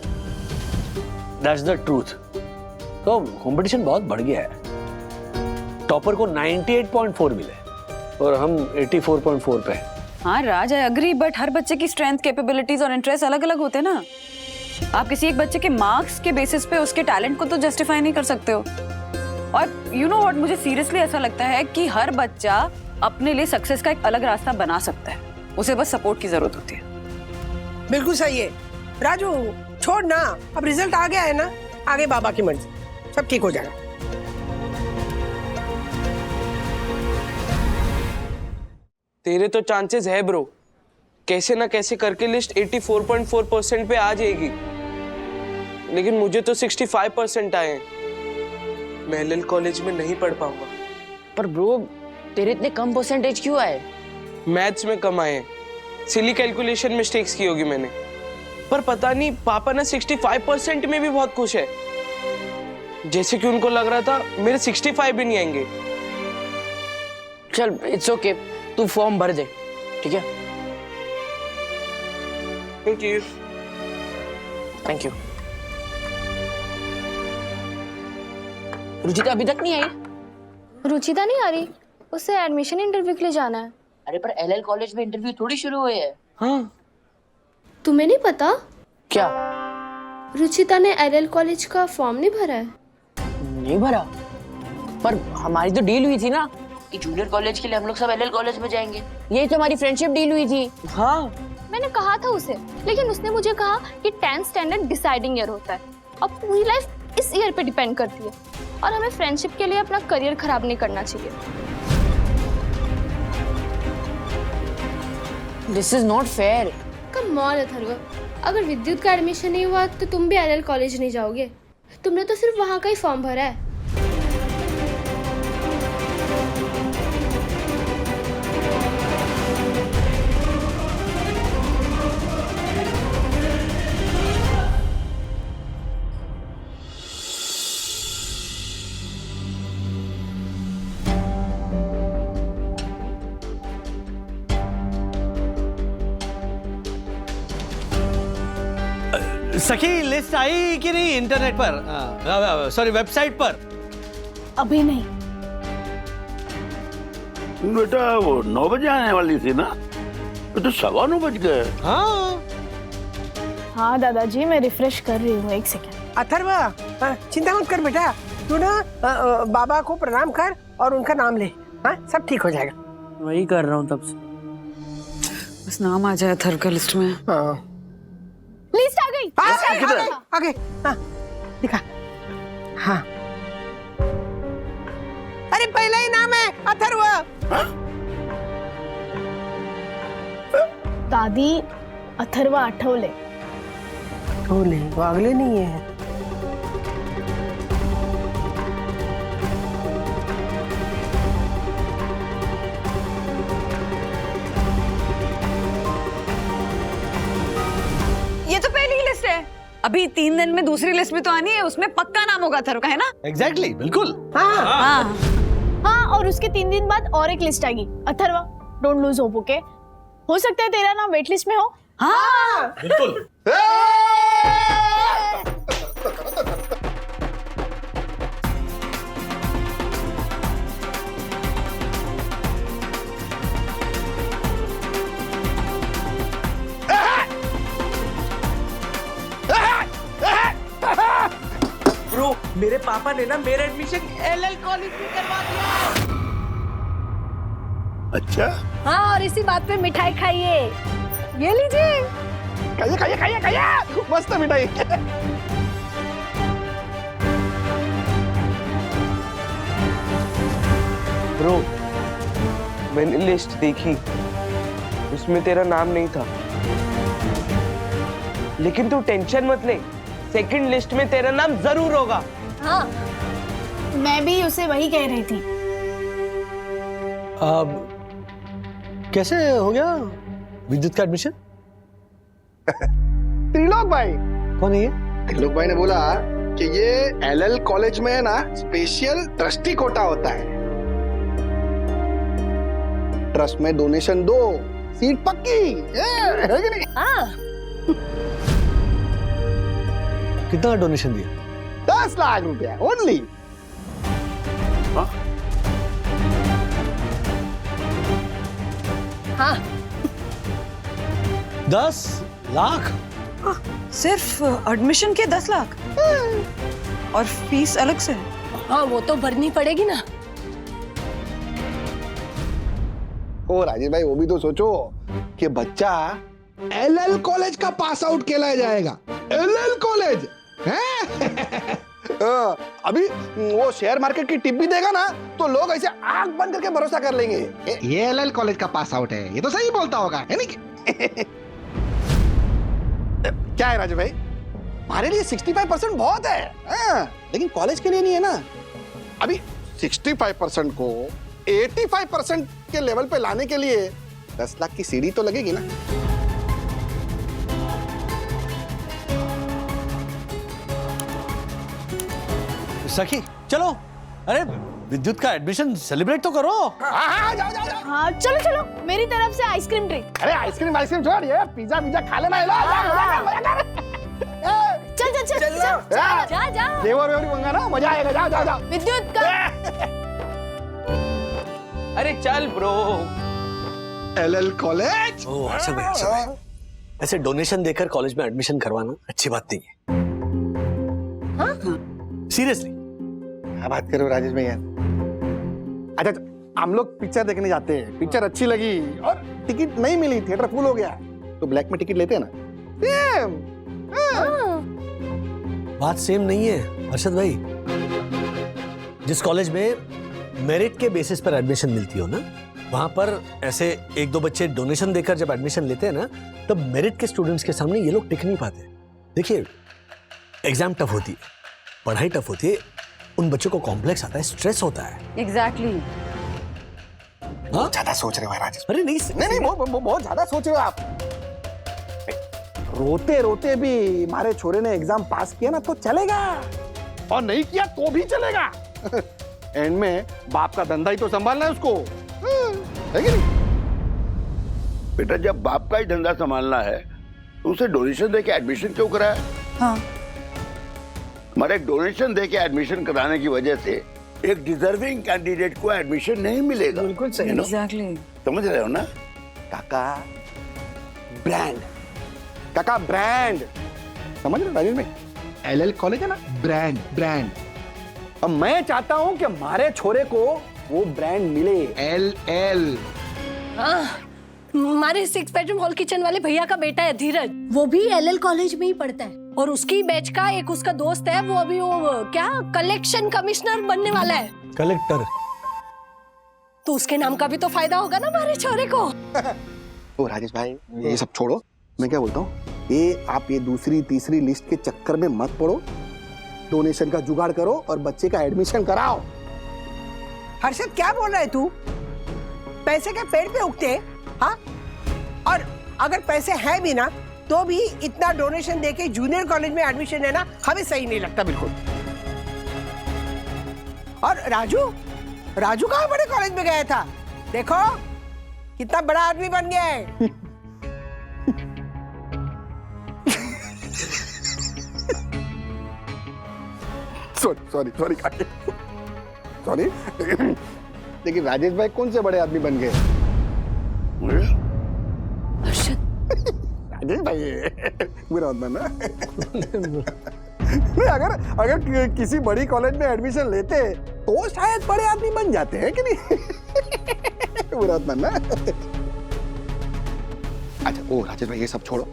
that's the truth. तो कंपटीशन बहुत बढ़ गया है। टॉपर को 98.4 मिले और हम 84.4 पे। हाँ राज, आई अग्री, बट हर बच्चे की स्ट्रेंथ, कैपेबिलिटीज और इंटरेस्ट अलग अलग होते हैं ना। आप किसी एक बच्चे के मार्क्स के बेसिस पे उसके टैलेंट को तो जस्टिफाई नहीं कर सकते हो। और यू नो व्हाट, मुझे सीरियसली ऐसा लगता है कि हर बच्चा अपने लिए सक्सेस का एक अलग रास्ता बना सकता है, उसे बस सपोर्ट की जरूरत होती है। बिल्कुल सही है राजू, छोड़ ना, अब रिजल्ट आ गया है ना, आगे बाबा की मर्जी, सब ठीक हो जाएगा। तेरे तो चांसेस है ब्रो, कैसे ना कैसे करके लिस्ट 84.4% पे आ जाएगी, लेकिन मुझे तो 65% आए हैं। मैं एलएल कॉलेज में नहीं पढ़ पाऊंगा। पर ब्रो, तेरे इतने कम परसेंटेज क्यों आए? मैथ्स में कम आए, सिली कैलकुलेशन मिस्टेक्स की होगी मैंने। पर पता नहीं, पापा ना 65% में भी बहुत खुश है, जैसे कि उनको लग रहा था मेरे 65 भी नहीं आएंगे। चल, इट्स ओके, तू फॉर्म भर दे, ठीक है? Thank you. Thank you. Ruchita अभी तक नहीं आई? रुचिता नहीं आ रही, उसे एडमिशन इंटरव्यू के लिए जाना है। अरे पर एलएल कॉलेज में इंटरव्यू थोड़ी शुरू हुए हैं। हाँ। तुम्हें नहीं पता? क्या? रुचिता ने एलएल कॉलेज का फॉर्म नहीं भरा है। नहीं भरा? पर हमारी तो डील हुई थी ना कि जूनियर कॉलेज के लिए हम लोग सब एलएल कॉलेज में जाएंगे। यही तो हमारी फ्रेंडशिप डील हुई थी। हाँ मैंने कहा था उसे, लेकिन उसने मुझे कहा कि 10th स्टैंडर्ड डिसाइडिंग ईयर होता है और पूरी लाइफ इस ईयर पे डिपेंड करती है और हमें फ्रेंडशिप के लिए अपना करियर खराब नहीं करना चाहिए। This is not fair. Come on Atharva, अगर विद्युत का एडमिशन नहीं हुआ तो तुम भी एलएल कॉलेज नहीं जाओगे। तुमने तो सिर्फ वहाँ का ही फॉर्म भरा है। सखी लिस्ट आई कि नहीं इंटरनेट पर, सॉरी वेबसाइट पर? अभी नहीं। बेटा वो 9 बजे आने वाली थी ना, तो 9:15 बज गए। हाँ हाँ दादाजी, मैं रिफ्रेश कर रही हूँ, एक सेकेंड। अथर्व, चिंता मत कर बेटा, तू ना बाबा को प्रणाम कर और उनका नाम ले। हाँ, सब ठीक हो जाएगा। वही कर रहा हूँ तब से, बस नाम आ जाए अथर्व का लिस्ट में। हाँ लिस्ट आ गई। आगे हाँ दिखा। हाँ अरे पहला ही नाम है अथर्व। दादी, अथर्व आठवले। आठवले वो अगले नहीं है। ये तो पहली ही लिस्ट है, अभी 3 दिन में दूसरी लिस्ट में तो आनी है, उसमें पक्का नाम होगा अथर्व का, है ना? एग्जैक्टली, बिल्कुल। हाँ हाँ, और उसके 3 दिन बाद और एक लिस्ट आएगी। Atharva, don't lose hope, okay? हो सकता है तेरा नाम वेट लिस्ट में हो। हाँ बिल्कुल। ब्रो, मेरे पापा ने ना मेरा एडमिशन एलएल कॉलेज में करवा दिया। अच्छा हाँ, और इसी बात पे मिठाई खाइए। ये लीजिए। खाइए खाइए खाइए खाइए, मस्त मिठाई। ब्रो, मैंने लिस्ट देखी, उसमें तेरा नाम नहीं था, लेकिन तू टेंशन मत ले, सेकंड लिस्ट में तेरा नाम जरूर होगा। हाँ, मैं भी उसे वही कह रही थी। कैसे हो गया विद्युत का एडमिशन? त्रिलोक भाई। कौन है ये? त्रिलोक भाई ने बोला कि ये एलएल कॉलेज में है ना, स्पेशल ट्रस्टी कोटा होता है। ट्रस्ट में डोनेशन दो, सीट पक्की है कि नहीं? हाँ। कितना डोनेशन दिया? 10 लाख रुपया ओनली। हाँ 10 लाख? सिर्फ एडमिशन के 10 लाख और फीस अलग से? हाँ, वो तो भरनी पड़ेगी ना। ओ राजेश भाई, वो भी तो सोचो कि बच्चा एलएल कॉलेज का पास आउट कहलाया जाएगा। एलएल कॉलेज है? अभी वो शेयर मार्केट की टिप भी देगा ना तो लोग ऐसे आंख बंद करके भरोसा कर लेंगे। ये एलएल कॉलेज का पास आउट है, ये तो सही बोलता होगा, है नहीं? क्या है राजू भाई, हमारे लिए 65% बहुत है, लेकिन कॉलेज के लिए नहीं है ना। अभी 65% को 85% के लेवल पे लाने के लिए 10 लाख की सीढ़ी तो लगेगी ना। सखी चलो, अरे विद्युत का एडमिशन सेलिब्रेट तो करो। हाँ, जाओ जाओ जाओ। हाँ चलो चलो, मेरी तरफ से आइसक्रीम ट्रीट। अरे आइसक्रीम छोड़, ये पिज्जा खा लेना है। चल चल चल चल जा जा जा देवर वेवर मंगा ना, मजा आएगा। जाओ जाओ जाओ। विद्युत का अरे चल ब्रो। LL college. ओ हर्षद भाई, ऐसे डोनेशन देकर कॉलेज में एडमिशन करवाना अच्छी बात नहीं है। सीरियसली क्या बात कर रहे हो राजेश भैया? अच्छा हम लोग पिक्चर देखने जाते हैं, पिक्चर अच्छी लगी और टिकट नहीं मिली, थिएटर फुल हो गया, तो ब्लैक में टिकट लेते हैं ना। सेम। बात सेम नहीं है हर्षद भाई। जिस कॉलेज में मेरिट के बेसिस पर एडमिशन मिलती हो ना, वहां पर ऐसे एक दो बच्चे डोनेशन देकर जब एडमिशन लेते हैं ना, तब मेरिट के स्टूडेंट्स के सामने ये लोग टिक नहीं पाते। देखिए एग्जाम टफ होती है, पढ़ाई टफ होती है, उन बच्चों को कॉम्प्लेक्स आता है, स्ट्रेस होता है। एग्जैक्टली। बहुत ज्यादा सोच रहे हो राजेश। अरे नहीं नहीं बहुत ज्यादा सोच रहे हो आप। रोते रोते भी हमारे छोरे ने एग्जाम पास किया ना तो चलेगा, और नहीं किया तो भी चलेगा। एंड में बाप का धंधा ही तो संभालना है उसको, है कि नहीं? बेटा जब बाप का ही धंधा संभालना है तो उसे डोनेशन देके एडमिशन क्यों कराया? हाँ। हमारे डोनेशन देके एडमिशन कराने की वजह से एक डिजर्विंग कैंडिडेट को एडमिशन नहीं मिलेगा। बिल्कुल सही। एग्जैक्टली। समझ रहे हो ना? काका ब्रांड, काका ब्रांड, समझ रहे राजेश भाई? एलएल कॉलेज है ना, ब्रांड ब्रांड। अब मैं चाहता हूं कि हमारे छोरे को वो ब्रांड मिले, एलएल। हाँ, हमारे 6 बेडरूम हॉल किचन वाले भैया का बेटा है धीरज, वो भी एलएल कॉलेज में ही पढ़ता है, और उसकी बैच का एक उसका दोस्त है, वो अभी वो क्या कलेक्शन कमिश्नर बनने वाला है। कलेक्टर? तो उसके नाम का भी तो फायदा होगा ना हमारे छोरे को। ओ राजेश भाई ये सब छोड़ो, मैं क्या बोलता हूँ, ये आप ये दूसरी तीसरी लिस्ट के चक्कर में मत पड़ो, डोनेशन का जुगाड़ करो और बच्चे का एडमिशन कराओ। हर्षद क्या बोल रहा है तू? पैसे के पेड़ पे उगते हैं, हाँ? और अगर पैसे हैं भी ना तो भी इतना डोनेशन देके जूनियर कॉलेज में एडमिशन लेना हमें सही नहीं लगता बिल्कुल। और राजू कहाँ बड़े कॉलेज में गया था? देखो कितना बड़ा आदमी बन गया है। Sorry sorry. लेकिन राजेश भाई कौन से बड़े आदमी बन गए? राजेश भाई बुरा मत मानना। नहीं, अगर किसी बड़ी कॉलेज में एडमिशन लेते तो शायद बड़े आदमी बन जाते हैं कि नहीं? बुरा मत मानना। अच्छा ओ राजेश भाई ये सब छोड़ो,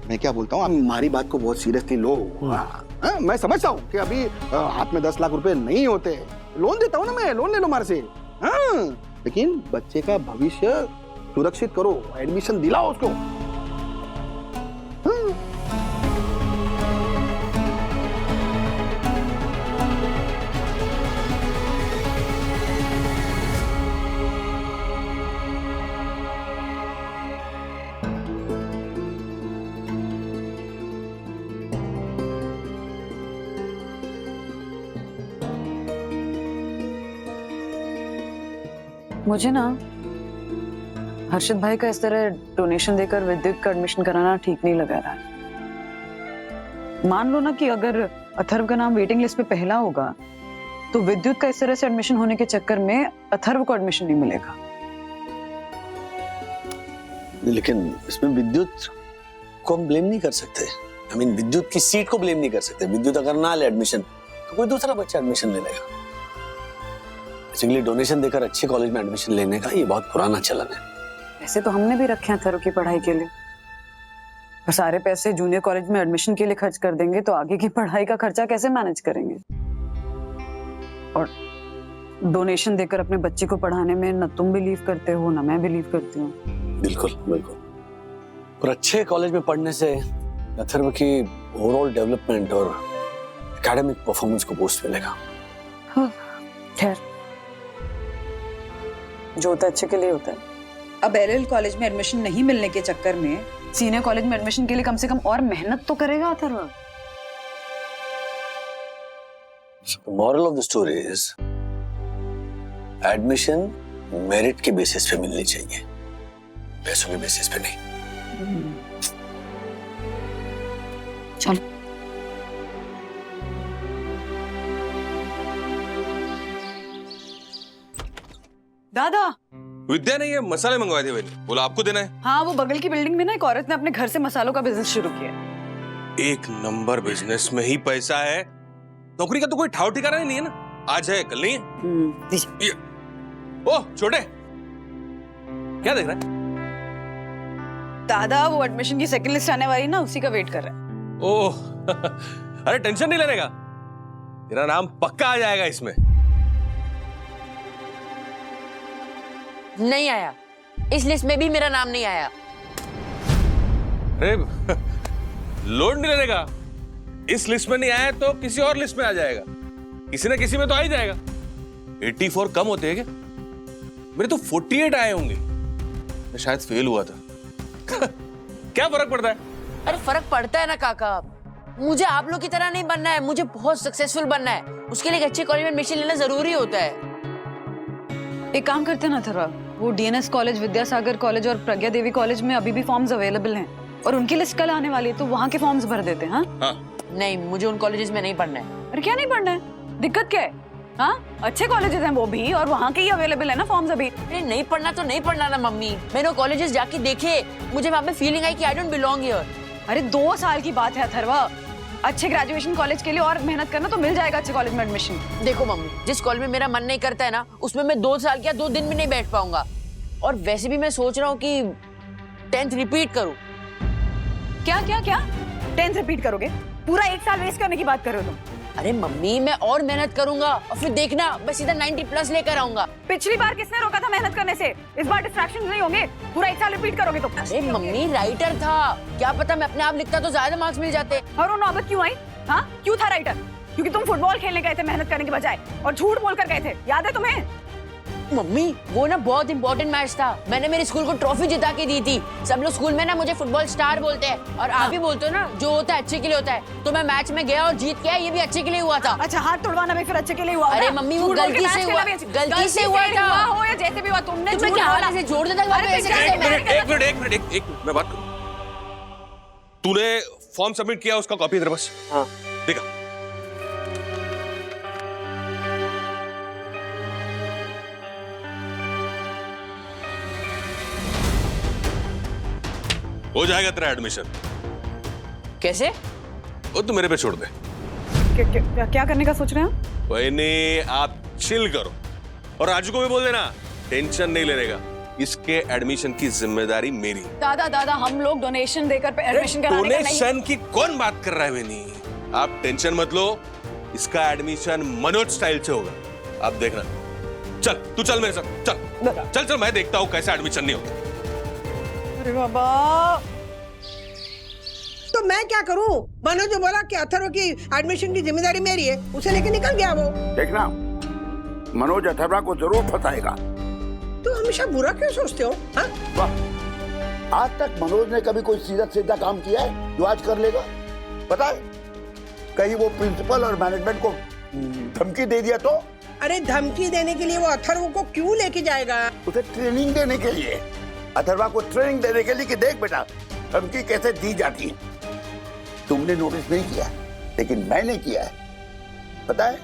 मैं क्या बोलता हूँ, हमारी बात को बहुत सीरियसली लो। हाँ, मैं समझता हूँ कि अभी हाथ में 10 लाख रुपए नहीं होते, लोन देता हूँ ना मैं, लोन ले लो हमारे से। हाँ, लेकिन बच्चे का भविष्य सुरक्षित करो, एडमिशन दिलाओ उसको। मुझे ना हर्षद भाई का इस तरह डोनेशन देकर विद्युत का एडमिशन कराना ठीक नहीं लगा रहा है। मान लो ना कि अगर अथर्व का नाम वेटिंग लिस्ट पे पहला होगा तो विद्युत का इस तरह से एडमिशन होने के चक्कर में अथर्व को एडमिशन नहीं मिलेगा। लेकिन इसमें विद्युत को हम ब्लेम नहीं कर सकते। I mean, विद्युत की सीट को ब्लेम नहीं कर सकते। विद्युत अगर ना ले एडमिशन तो कोई दूसरा बच्चा एडमिशन ले लेगा। बेसिकली डोनेशन देकर अच्छे कॉलेज में एडमिशन लेने का ये बहुत पुराना चलन है। ऐसे तो हमने भी रखे हैं अथर्व की पढ़ाई के लिए, और सारे पैसे जूनियर कॉलेज में एडमिशन के लिए खर्च कर देंगे तो आगे की पढ़ाई का खर्चा कैसे मैनेज करेंगे? और डोनेशन देकर अपने बच्चे को पढ़ाने में न तुम बिलीव करते हो ना मैं बिलीव करती हूँ। बिल्कुल बिल्कुल। और अच्छे कॉलेज में पढ़ने से अथर्व की ओवरऑल डेवलपमेंट और एकेडमिक परफॉर्मेंस को बूस्ट मिलेगा। खैर, जो होता है अच्छे के लिए होता है। अब एलएल कॉलेज में एडमिशन नहीं मिलने के चक्कर में सीनियर कॉलेज में एडमिशन के लिए कम से कम और मेहनत तो करेगा Atharva. Moral of the story is admission merit के बेसिस पे मिलनी चाहिए, पैसों के बेसिस पे नहीं। चलो दादा विद्या ने ये मसाले मंगवाए थे मैंने, बोला आपको देना है। हाँ, वो बगल की बिल्डिंग में ना एक औरत ने अपने घर से मसालों का बिजनेस शुरू किया। एक नंबर बिजनेस में ही पैसा है। नौकरी का तो कोई ठाव ठिकाना ही नहीं है ना, आज है कल नहीं है। ये ओह छोटे, क्या देख रहा है? दादा वो एडमिशन की सेकंड लिस्ट आने वाली ना, उसी का वेट कर रहा है। ओह अरे टेंशन नहीं लेने का, तेरा नाम पक्का आ जाएगा इसमें। नहीं आया, इस लिस्ट में भी मेरा नाम नहीं आया। अरे लोड नहीं लेने का, इस लिस्ट में नहीं आया तो किसी और लिस्ट में आ जाएगा, किसी ना किसी में तो आ ही जाएगा। 84 कम होते हैं क्या? मेरे तो 48 आए होंगे, मैं शायद फेल हुआ था। क्या फर्क पड़ता है? अरे फर्क पड़ता है ना काका, मुझे आप लोग की तरह नहीं बनना है, मुझे बहुत सक्सेसफुल बनना है। उसके लिए एक अच्छे कॉलेज में एडमिशन लेना जरूरी होता है। एक काम करते हैं ना थरा, वो डीएनएस कॉलेज, विद्यासागर कॉलेज और प्रज्ञा देवी कॉलेज में अभी भी फॉर्म्स अवेलेबल हैं और उनकी लिस्ट कल आने वाली है, तो वहाँ के फॉर्म्स भर देते हैं। हाँ? नहीं, मुझे उन कॉलेजेस में नहीं पढ़ना है। अरे क्या नहीं पढ़ना है? दिक्कत क्या है? हाँ, अच्छे कॉलेजेस हैं वो भी, और वहाँ के ही अवेलेबल है ना फॉर्म्स अभी। अरे नहीं पढ़ना तो नहीं पढ़ना ना मम्मी, मैंने वो कॉलेजेस जाके देखे, मुझे वहाँ पे फीलिंग आई कि आई डोंट बिलोंग हियर। अरे 2 साल की बात है अथर्वा, अच्छे ग्रेजुएशन कॉलेज के लिए और मेहनत करना तो मिल जाएगा अच्छे कॉलेज में एडमिशन। देखो मम्मी, जिस कॉलेज में मेरा मन नहीं करता है ना, उसमें मैं 2 साल क्या 2 दिन में नहीं बैठ पाऊंगा। और वैसे भी मैं सोच रहा हूँ कि 10th रिपीट करूँ। क्या क्या क्या 10th रिपीट करोगे? पूरा 1 साल वेस्ट करने की बात कर रहे हो तुम? अरे मम्मी, मैं और मेहनत करूंगा और फिर देखना मैं सीधा 90+ लेकर आऊंगा। पिछली बार किसने रोका था मेहनत करने से? इस बार डिस्ट्रैक्शन नहीं होंगे, पूरा 1 साल रिपीट करोगे तो। अरे मम्मी, राइटर था, क्या पता मैं अपने आप लिखता तो ज्यादा मार्क्स मिल जाते। और वो नौबत क्यों आई? हाँ, क्यों था राइटर? क्योंकि तुम फुटबॉल खेलने गए थे मेहनत करने के बजाय और झूठ बोल कर गए थे, याद है तुम्हें? मम्मी, वो ना बहुत इंपॉर्टेंट मैच था, मैंने मेरे स्कूल को ट्रॉफी जिता के दी थी। सब लोग स्कूल में ना मुझे फुटबॉल स्टार बोलते हैं, और आप भी बोलते हो ना, जो होता है अच्छे के लिए होता है। तो मैं मैच में गया और जीत गया, ये भी अच्छे के लिए हुआ था। अच्छा, हाथ तोड़वाना भी फिर अच्छे के लिए हुआ? अरे मम्मी, वो गलती से हुआ, गलती से हुआ था। हो या जैसे भी हुआ, तुमने क्या हाथ से जोड़ देता? एक मिनट मैं बात करूं। तूने फॉर्म सबमिट किया, उसका कॉपी तेरे पास? हाँ। देखा, हो जाएगा तेरा एडमिशन। कैसे? वो तू मेरे पे छोड़ दे। क्या करने का सोच रहे हैं? कोई नहीं, आप चिल करो और राजू को भी बोल देना टेंशन नहीं लेने का, इसके एडमिशन की जिम्मेदारी मेरी। दादा दादा, हम लोग डोनेशन देकर एडमिशन कराने का नहीं। डोनेशन की कौन बात कर रहा है वेनी? आप टेंशन मत लो, इसका एडमिशन मनोज स्टाइल से होगा, आप देखना। चल तू चल मेरे साथ, चल चल चल, मैं देखता हूँ कैसा एडमिशन नहीं होता। अरे बाबा, तो मैं क्या करूं? मनोज जो बोला कि अथर्व की एडमिशन की जिम्मेदारी मेरी है, उसे लेके निकल गया वो। देखना, मनोज अथर्वा को जरूर फंसाएगा। तुम हमेशा बुरा क्यों सोचते हो? हाँ? वाह, आज तक मनोज ने कभी कोई सीधा काम किया है जो आज कर लेगा? पता है, कहीं वो प्रिंसिपल और मैनेजमेंट को धमकी दे दिया तो? अरे धमकी देने के लिए वो अथर्व को क्यों लेके जाएगा? उसे ट्रेनिंग देने के लिए, अथर्वा को ट्रेनिंग देने के लिए कि देख बेटा धमकी कैसे दी जाती है। तुमने नोटिस नहीं किया, लेकिन मैंने किया है। पता है,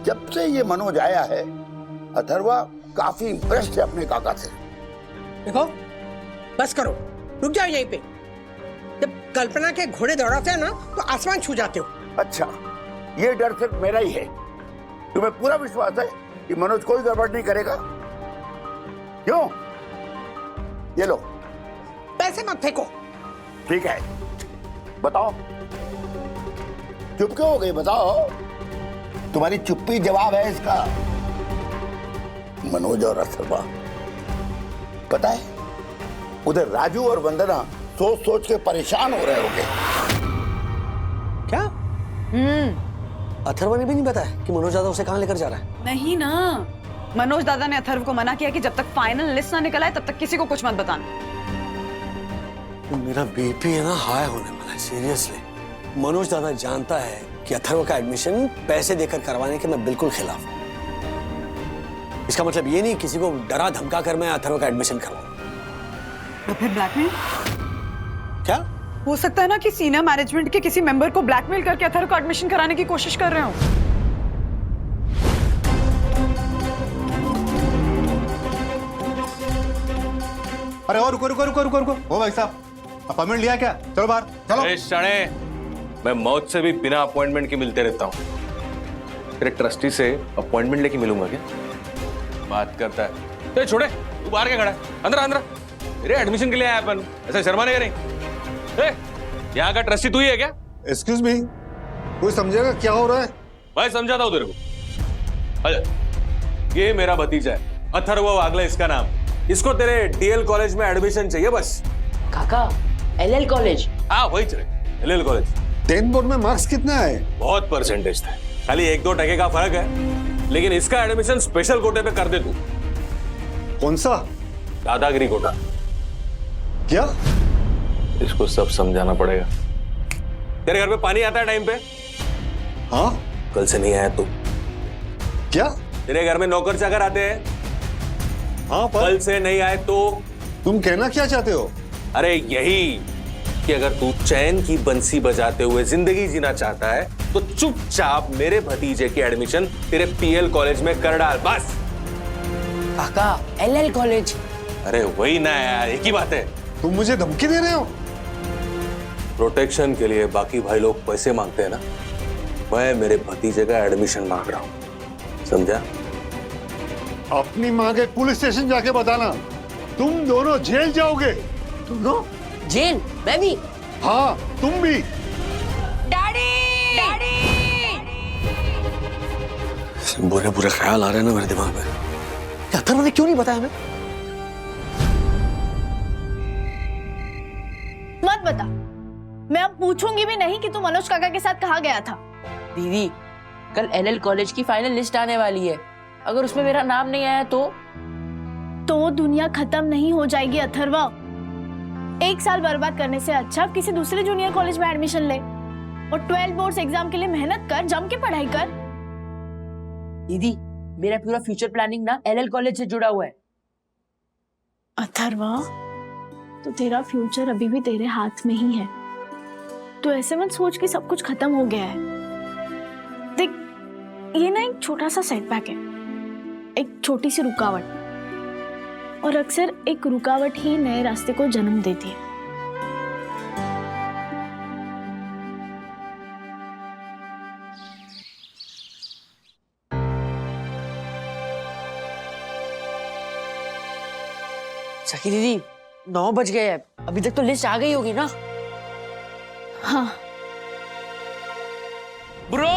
जब से ये मनोज आया है, अथर्वा काफी इंप्रेस्ड है अपने काका से। देखो, बस करो, रुक जाओ यहीं पे। जब कल्पना के घोड़े दौड़ाते हैं ना, तो आसमान छू जाते हो। अच्छा, ये डर सिर्फ मेरा ही है। तुम्हें पूरा विश्वास है कि मनोज कोई गड़बड़ नहीं करेगा? क्यों? ये लो पैसे मत फेंको। ठीक है, बताओ चुप क्यों हो गई? बताओ, तुम्हारी चुप्पी जवाब है इसका। मनोज और अथर्वा, पता है, उधर राजू और वंदना सोच सोच के परेशान हो रहे होंगे। क्या? अथर्वा ने भी नहीं बताया कि मनोज दादा उसे कहाँ लेकर जा रहा है? नहीं ना, मनोज दादा ने अथर्व को मना किया कि जब तक फाइनल लिस्ट ना निकल आए तब तक किसी को कुछ मत बताना। मेरा बीपी है ना हाई होने वाला है, सीरियसली। मनोज दादा जानता है कि अथर्व का एडमिशन पैसे देकर करवाने के मैं बिल्कुल खिलाफ हूं। इसका मतलब ये नहीं किसी को डरा धमका कर मैं अथर्व का एडमिशन करवाऊं। तो फिर ब्लैकमेल? क्या हो सकता है ना कि सीनियर मैनेजमेंट के किसी मेंबर को ब्लैकमेल करके अथर्व को एडमिशन कराने की कोशिश कर रहे हो। अरे और रुको रुको रुको रुको रुको ओ भाई साहब अपॉइंटमेंट लिया क्या? चलो बाहर चलो। अरे शाणे, मैं मौत से भी बिना अपॉइंटमेंट के मिलते रहता हूँ। तेरे ट्रस्टी से अपॉइंटमेंट लेके मिलूंगा क्या? बात करता है। तो छोड़े, तू बाहर क्या खड़ा है? अंदर अंदर। मेरे एडमिशन के लिए आया अपन, ऐसा शर्माने का नहीं। यहाँ का ट्रस्टी तू ही है क्या? एक्सक्यूज मी, कोई समझेगा क्या हो रहा है? भाई समझाता हूँ तेरे को। अच्छा, ये मेरा भतीजा है, अथर्व वागले इसका नाम। इसको तेरे डीएल कॉलेज में एडमिशन चाहिए बस। काका, एलएल कॉलेज? हाँ वही चले, एलएल कॉलेज। 10th बोर्ड में मार्क्स कितना है? बहुत परसेंटेज था, खाली 1-2% का फर्क है। लेकिन इसका एडमिशन स्पेशल कोटे पे कर दे तू। कौन सा? दादागिरी कोटा। क्या? इसको सब समझाना पड़ेगा। तेरे घर पे पानी आता है टाइम पे? हाँ। कल से नहीं आया तू। क्या? तेरे घर में नौकर चाकर आते हैं? हाँ पर कल से नहीं आए तो? तुम कहना क्या चाहते हो? अरे यही कि अगर तू चैन की बंसी बजाते हुए जिंदगी जीना चाहता है तो चुपचाप मेरे भतीजे की एडमिशन तेरे पीएल कॉलेज में कर डाल बस। काका, एलएल कॉलेज? अरे वही ना यार, एक ही बात है। तुम मुझे धमकी दे रहे हो? प्रोटेक्शन के लिए बाकी भाई लोग पैसे मांगते हैं ना, मैं मेरे भतीजे का एडमिशन मांग रहा हूं, समझा? अपनी माँ के पुलिस स्टेशन जाके बताना, तुम दोनों जेल जाओगे। दोनों जेल? मैं भी? हाँ तुम भी। डैडी! डैडी! बुरे बुरे ख्याल आ रहे हैं ना मेरे दिमाग में। क्या अथर्व ने क्यों नहीं बताया हमें? मत बता, मैं अब पूछूंगी भी नहीं कि तू मनोज काका के साथ कहाँ गया था। दीदी, कल एलएल कॉलेज की फाइनल लिस्ट आने वाली है। अगर उसमें मेरा नाम नहीं आया तो दुनिया खत्म नहीं हो जाएगी अथर्वा। 1 साल बर्बाद करने से अच्छा किसी दूसरे जूनियर कॉलेज में एडमिशन ले और 12 बोर्ड्स एग्जाम के लिए मेहनत कर, जम के पढ़ाई कर। दीदी, मेरा पूरा फ्यूचर प्लानिंग ना एलएल कॉलेज से जुड़ा हुआ है। अथर्वा, तो तेरा फ्यूचर अभी भी तेरे हाथ में ही है। तो ऐसे मत सोच कि सब कुछ खत्म हो गया है। देख, ये ना एक छोटा सा सेटबैक है, एक छोटी सी रुकावट, और अक्सर एक रुकावट ही नए रास्ते को जन्म देती है। सखी दीदी, 9 बज गए हैं, अभी तक तो लिस्ट आ गई होगी ना? हाँ। ब्रो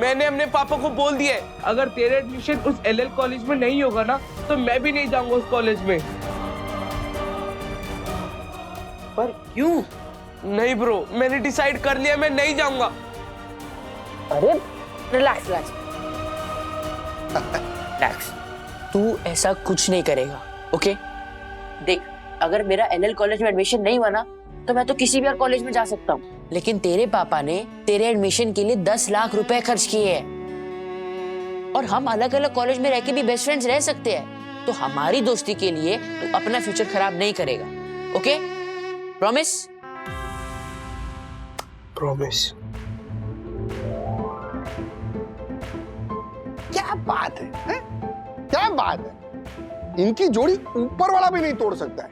मैंने अपने पापा को बोल दिया है, अगर तेरे एडमिशन उस एलएल कॉलेज में नहीं होगा ना तो मैं भी नहीं जाऊंगा उस कॉलेज में। पर क्यों? नहीं ब्रो, मैंने डिसाइड कर लिया, मैं नहीं जाऊंगा। अरे रिलैक्स रिलैक्स रिलैक्स, तू ऐसा कुछ नहीं करेगा, ओके? देख, अगर मेरा एलएल कॉलेज में एडमिशन नहीं हुआ ना तो मैं तो किसी भी और कॉलेज में जा सकता हूँ, लेकिन तेरे पापा ने तेरे एडमिशन के लिए 10 लाख रुपए खर्च किए हैं और हम अलग अलग कॉलेज में रह के भी बेस्ट फ्रेंड्स रह सकते हैं। तो हमारी दोस्ती के लिए तू अपना फ्यूचर खराब नहीं करेगा, ओके? प्रॉमिस? प्रॉमिस। क्या बात है? क्या बात है? इनकी जोड़ी ऊपर वाला भी नहीं तोड़ सकता है?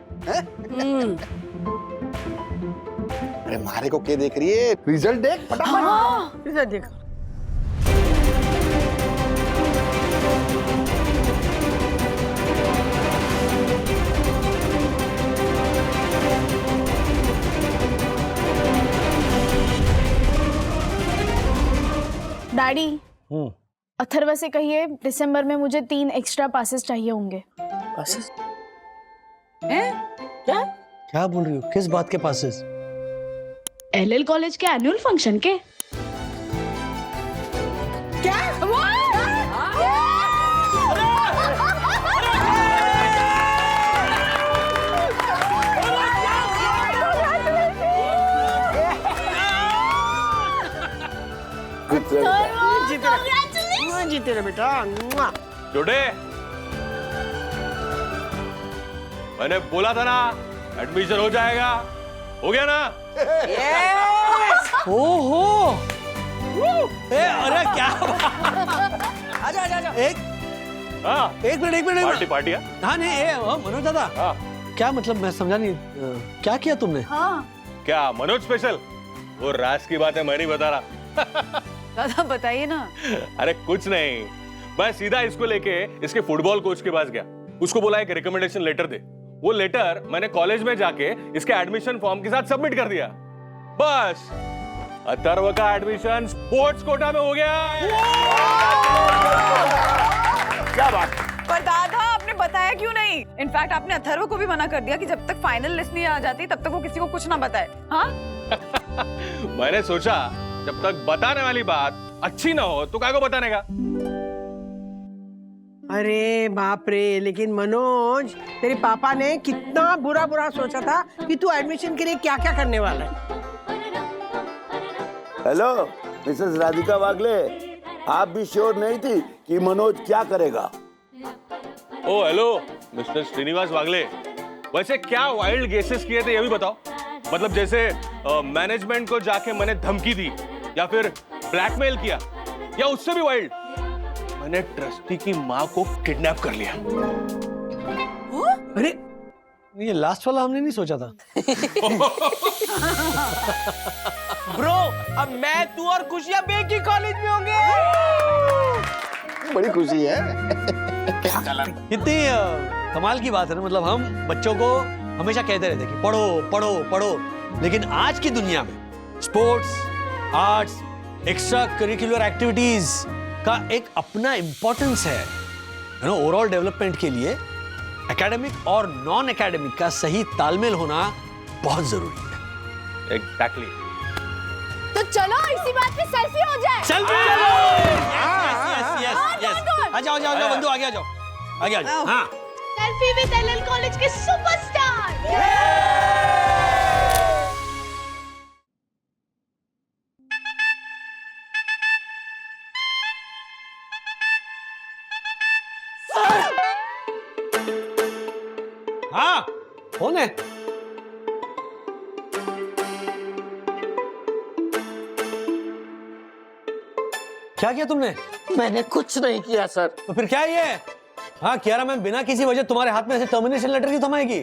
अरे मारे को क्या देख रही है? रिजल्ट देख फटाफट। रिजल्ट देख। डैडी, अथर्व से कहिए दिसंबर में मुझे 3 एक्स्ट्रा पासेस चाहिए होंगे। पासेस? क्या? क्या बोल रही हो? किस बात के पासेस? एलएल कॉलेज के एनुअल फंक्शन के। क्या? जीते रहे बेटा। जोड़े, मैंने बोला था ना एडमिशन हो जाएगा, हो गया ना? ओहो, अरे क्या? आजा आजा एक एक मिनट पार्टी पार्टी है? हाँ नहीं मनोज दादा क्या मतलब मैं समझा नहीं क्या किया तुमने? क्या मनोज स्पेशल? वो राज की बात है, मैं नहीं बता रहा। दादा बताइए ना। अरे कुछ नहीं, मैं सीधा इसको लेके इसके फुटबॉल कोच के पास गया। उसको बोला एक रिकमेंडेशन लेटर दे। वो लेटर मैंने कॉलेज में जाके इसके एडमिशन फॉर्म के साथ सबमिट कर दिया। बस अथर्व का एडमिशन स्पोर्ट्स कोटा में हो गया। क्या बात। पर दादा आपने बताया क्यों नहीं? इनफैक्ट आपने अथर्व को भी मना कर दिया कि जब तक फाइनल लिस्ट नहीं आ जाती तब तक वो किसी को कुछ ना बताए। हाँ मैंने सोचा जब तक बताने वाली बात अच्छी ना हो तो काको बताने का। अरे बाप रे, लेकिन मनोज तेरे पापा ने कितना बुरा बुरा सोचा था कि तू एडमिशन के लिए क्या क्या करने वाला है। हेलो मिसेस राधिका वागले, आप भी श्योर नहीं थी कि मनोज क्या करेगा? ओ हेलो मिस्टर श्रीनिवास वागले, वैसे क्या वाइल्ड गेसेस किए थे ये भी बताओ। मतलब जैसे मैनेजमेंट को जाके मैंने धमकी दी या फिर ब्लैकमेल किया, या उससे भी वाइल्ड मैंने ट्रस्टी की माँ को किडनैप कर लिया। अरे ये लास्ट वाला हमने नहीं सोचा था। ब्रो अब मैं तू और खुशियां एक ही कॉलेज में होंगे। बड़ी खुशी है। कितनी कमाल की बात है ना। मतलब हम बच्चों को हमेशा कहते रहते कि पढ़ो पढ़ो पढ़ो, लेकिन आज की दुनिया में sports, arts, extra curricular activities का एक अपना इंपॉर्टेंस है ना। ओवरऑल डेवलपमेंट के लिए एकेडमिक और नॉन एकेडमिक का सही तालमेल होना बहुत जरूरी है। एग्जैक्टली। तो चलो इसी बात पे सेल्फी हो जाए। सेल्फी आ जाओ जाओ बंधु आगे आ जाओ आगे आ जाओ। हाँ सेल्फी विद एलएल कॉलेज के सुपरस्टार। हाँ कौन है? क्या किया तुमने? मैंने कुछ नहीं किया सर। तो फिर क्या ये? हाँ कियारा मैम बिना किसी वजह तुम्हारे हाथ में ऐसे टर्मिनेशन लेटर क्यों थमाएगी?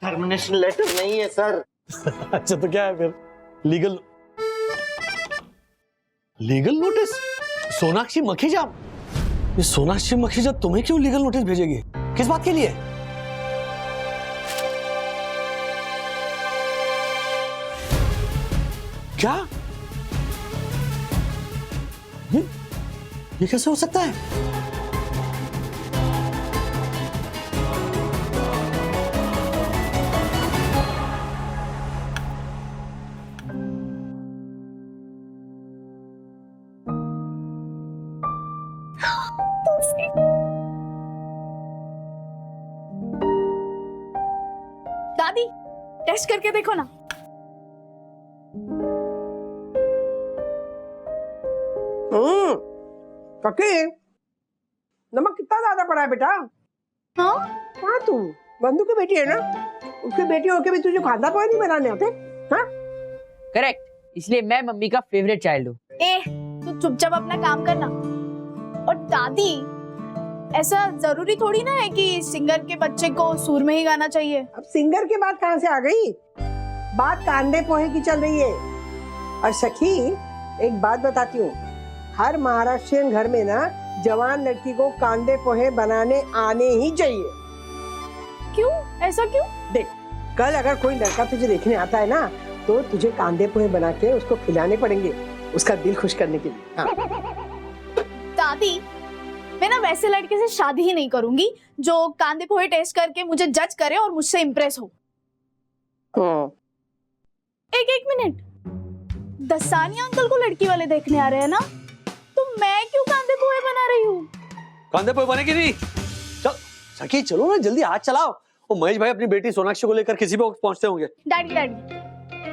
टर्मिनेशन लेटर नहीं है सर। अच्छा तो क्या है फिर? Legal notice? सोनाक्षी मखीजा? ये सोनाक्षी मखीजा तुम्हें क्यों लीगल नोटिस भेजेगी? किस बात के लिए? क्या ये कैसे हो सकता है? दादी टेस्ट करके देखो ना। कके नमक कितना ज्यादा पड़ा है बेटा? हाँ हाँ तू बंधु की बेटी है ना, उसकी बेटी होके भी तुझे खाना पानी नहीं बनाने आते? हाँ करेक्ट, इसलिए मैं मम्मी का फेवरेट चाइल्ड हूँ। तू चुपचाप अपना काम करना। और दादी ऐसा जरूरी थोड़ी ना है कि सिंगर के बच्चे को सुर में ही गाना चाहिए। अब सिंगर की बात कहाँ से आ गई? बात कांदे पोहे की चल रही है। और सखी एक बात बताती हूँ, हर महाराष्ट्रियन घर में ना जवान लड़की को कांदे पोहे बनाने आने ही चाहिए। क्यों? ऐसा क्यों? देख कल अगर कोई लड़का तुझे देखने आता है ना तो तुझे कांदे पोहे बना के उसको खिलाने पड़ेंगे, उसका दिल खुश करने के लिए। हाँ। दादी मैं ना वैसे लड़के से शादी ही नहीं करूंगी जो कांदे पोहे टेस्ट करके मुझे जज करे और मुझसे इम्प्रेस हो। एक मिनट, दसानी अंकल को लड़की वाले देखने आ रहे हैं ना, तो मैं क्यों कांदे पोहे बना रही हूँ? कांदे पोहे बने कि नहीं? चल सखी चलो ना जल्दी हाथ चलाओ। वो महेश भाई अपनी बेटी सोनाक्षी को लेकर किसी भी वक्त पहुंचते होंगे। डैडी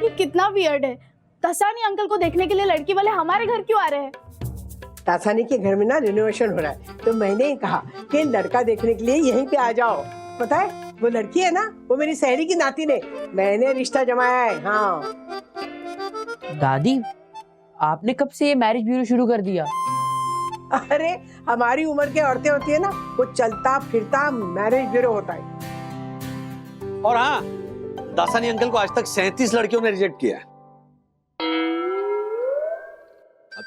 ये कितना वियर्ड है, दसानी अंकल को देखने के लिए लड़की वाले हमारे घर क्यों आ रहे हैं? दासानी के घर में ना रिनोवेशन हो रहा है, तो मैंने ही कहा कि लड़का देखने के लिए यहीं पे आ जाओ। पता है वो लड़की है ना, वो मेरी सहेली की नाती ने, मैंने रिश्ता जमाया है। हाँ दादी आपने कब से ये मैरिज ब्यूरो शुरू कर दिया? अरे हमारी उम्र की औरतें होती है ना, वो चलता फिरता मैरिज ब्यूरो होता है। और हाँ, दासानी अंकल को आज तक 37 लड़कियों ने रिजेक्ट किया है।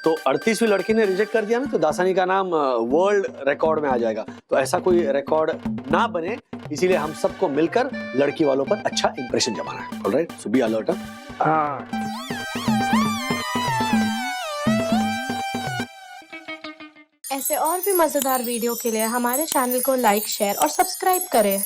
तो 38वीं लड़की ने रिजेक्ट कर दिया ना, तो दासानी का नाम वर्ल्ड रिकॉर्ड में आ जाएगा। तो ऐसा कोई रिकॉर्ड ना बने, इसीलिए हम सबको मिलकर लड़की वालों पर अच्छा इंप्रेशन जमाना है। Alright, so be alert. ऐसे और भी मजेदार वीडियो के लिए हमारे चैनल को लाइक, शेयर और सब्सक्राइब करें।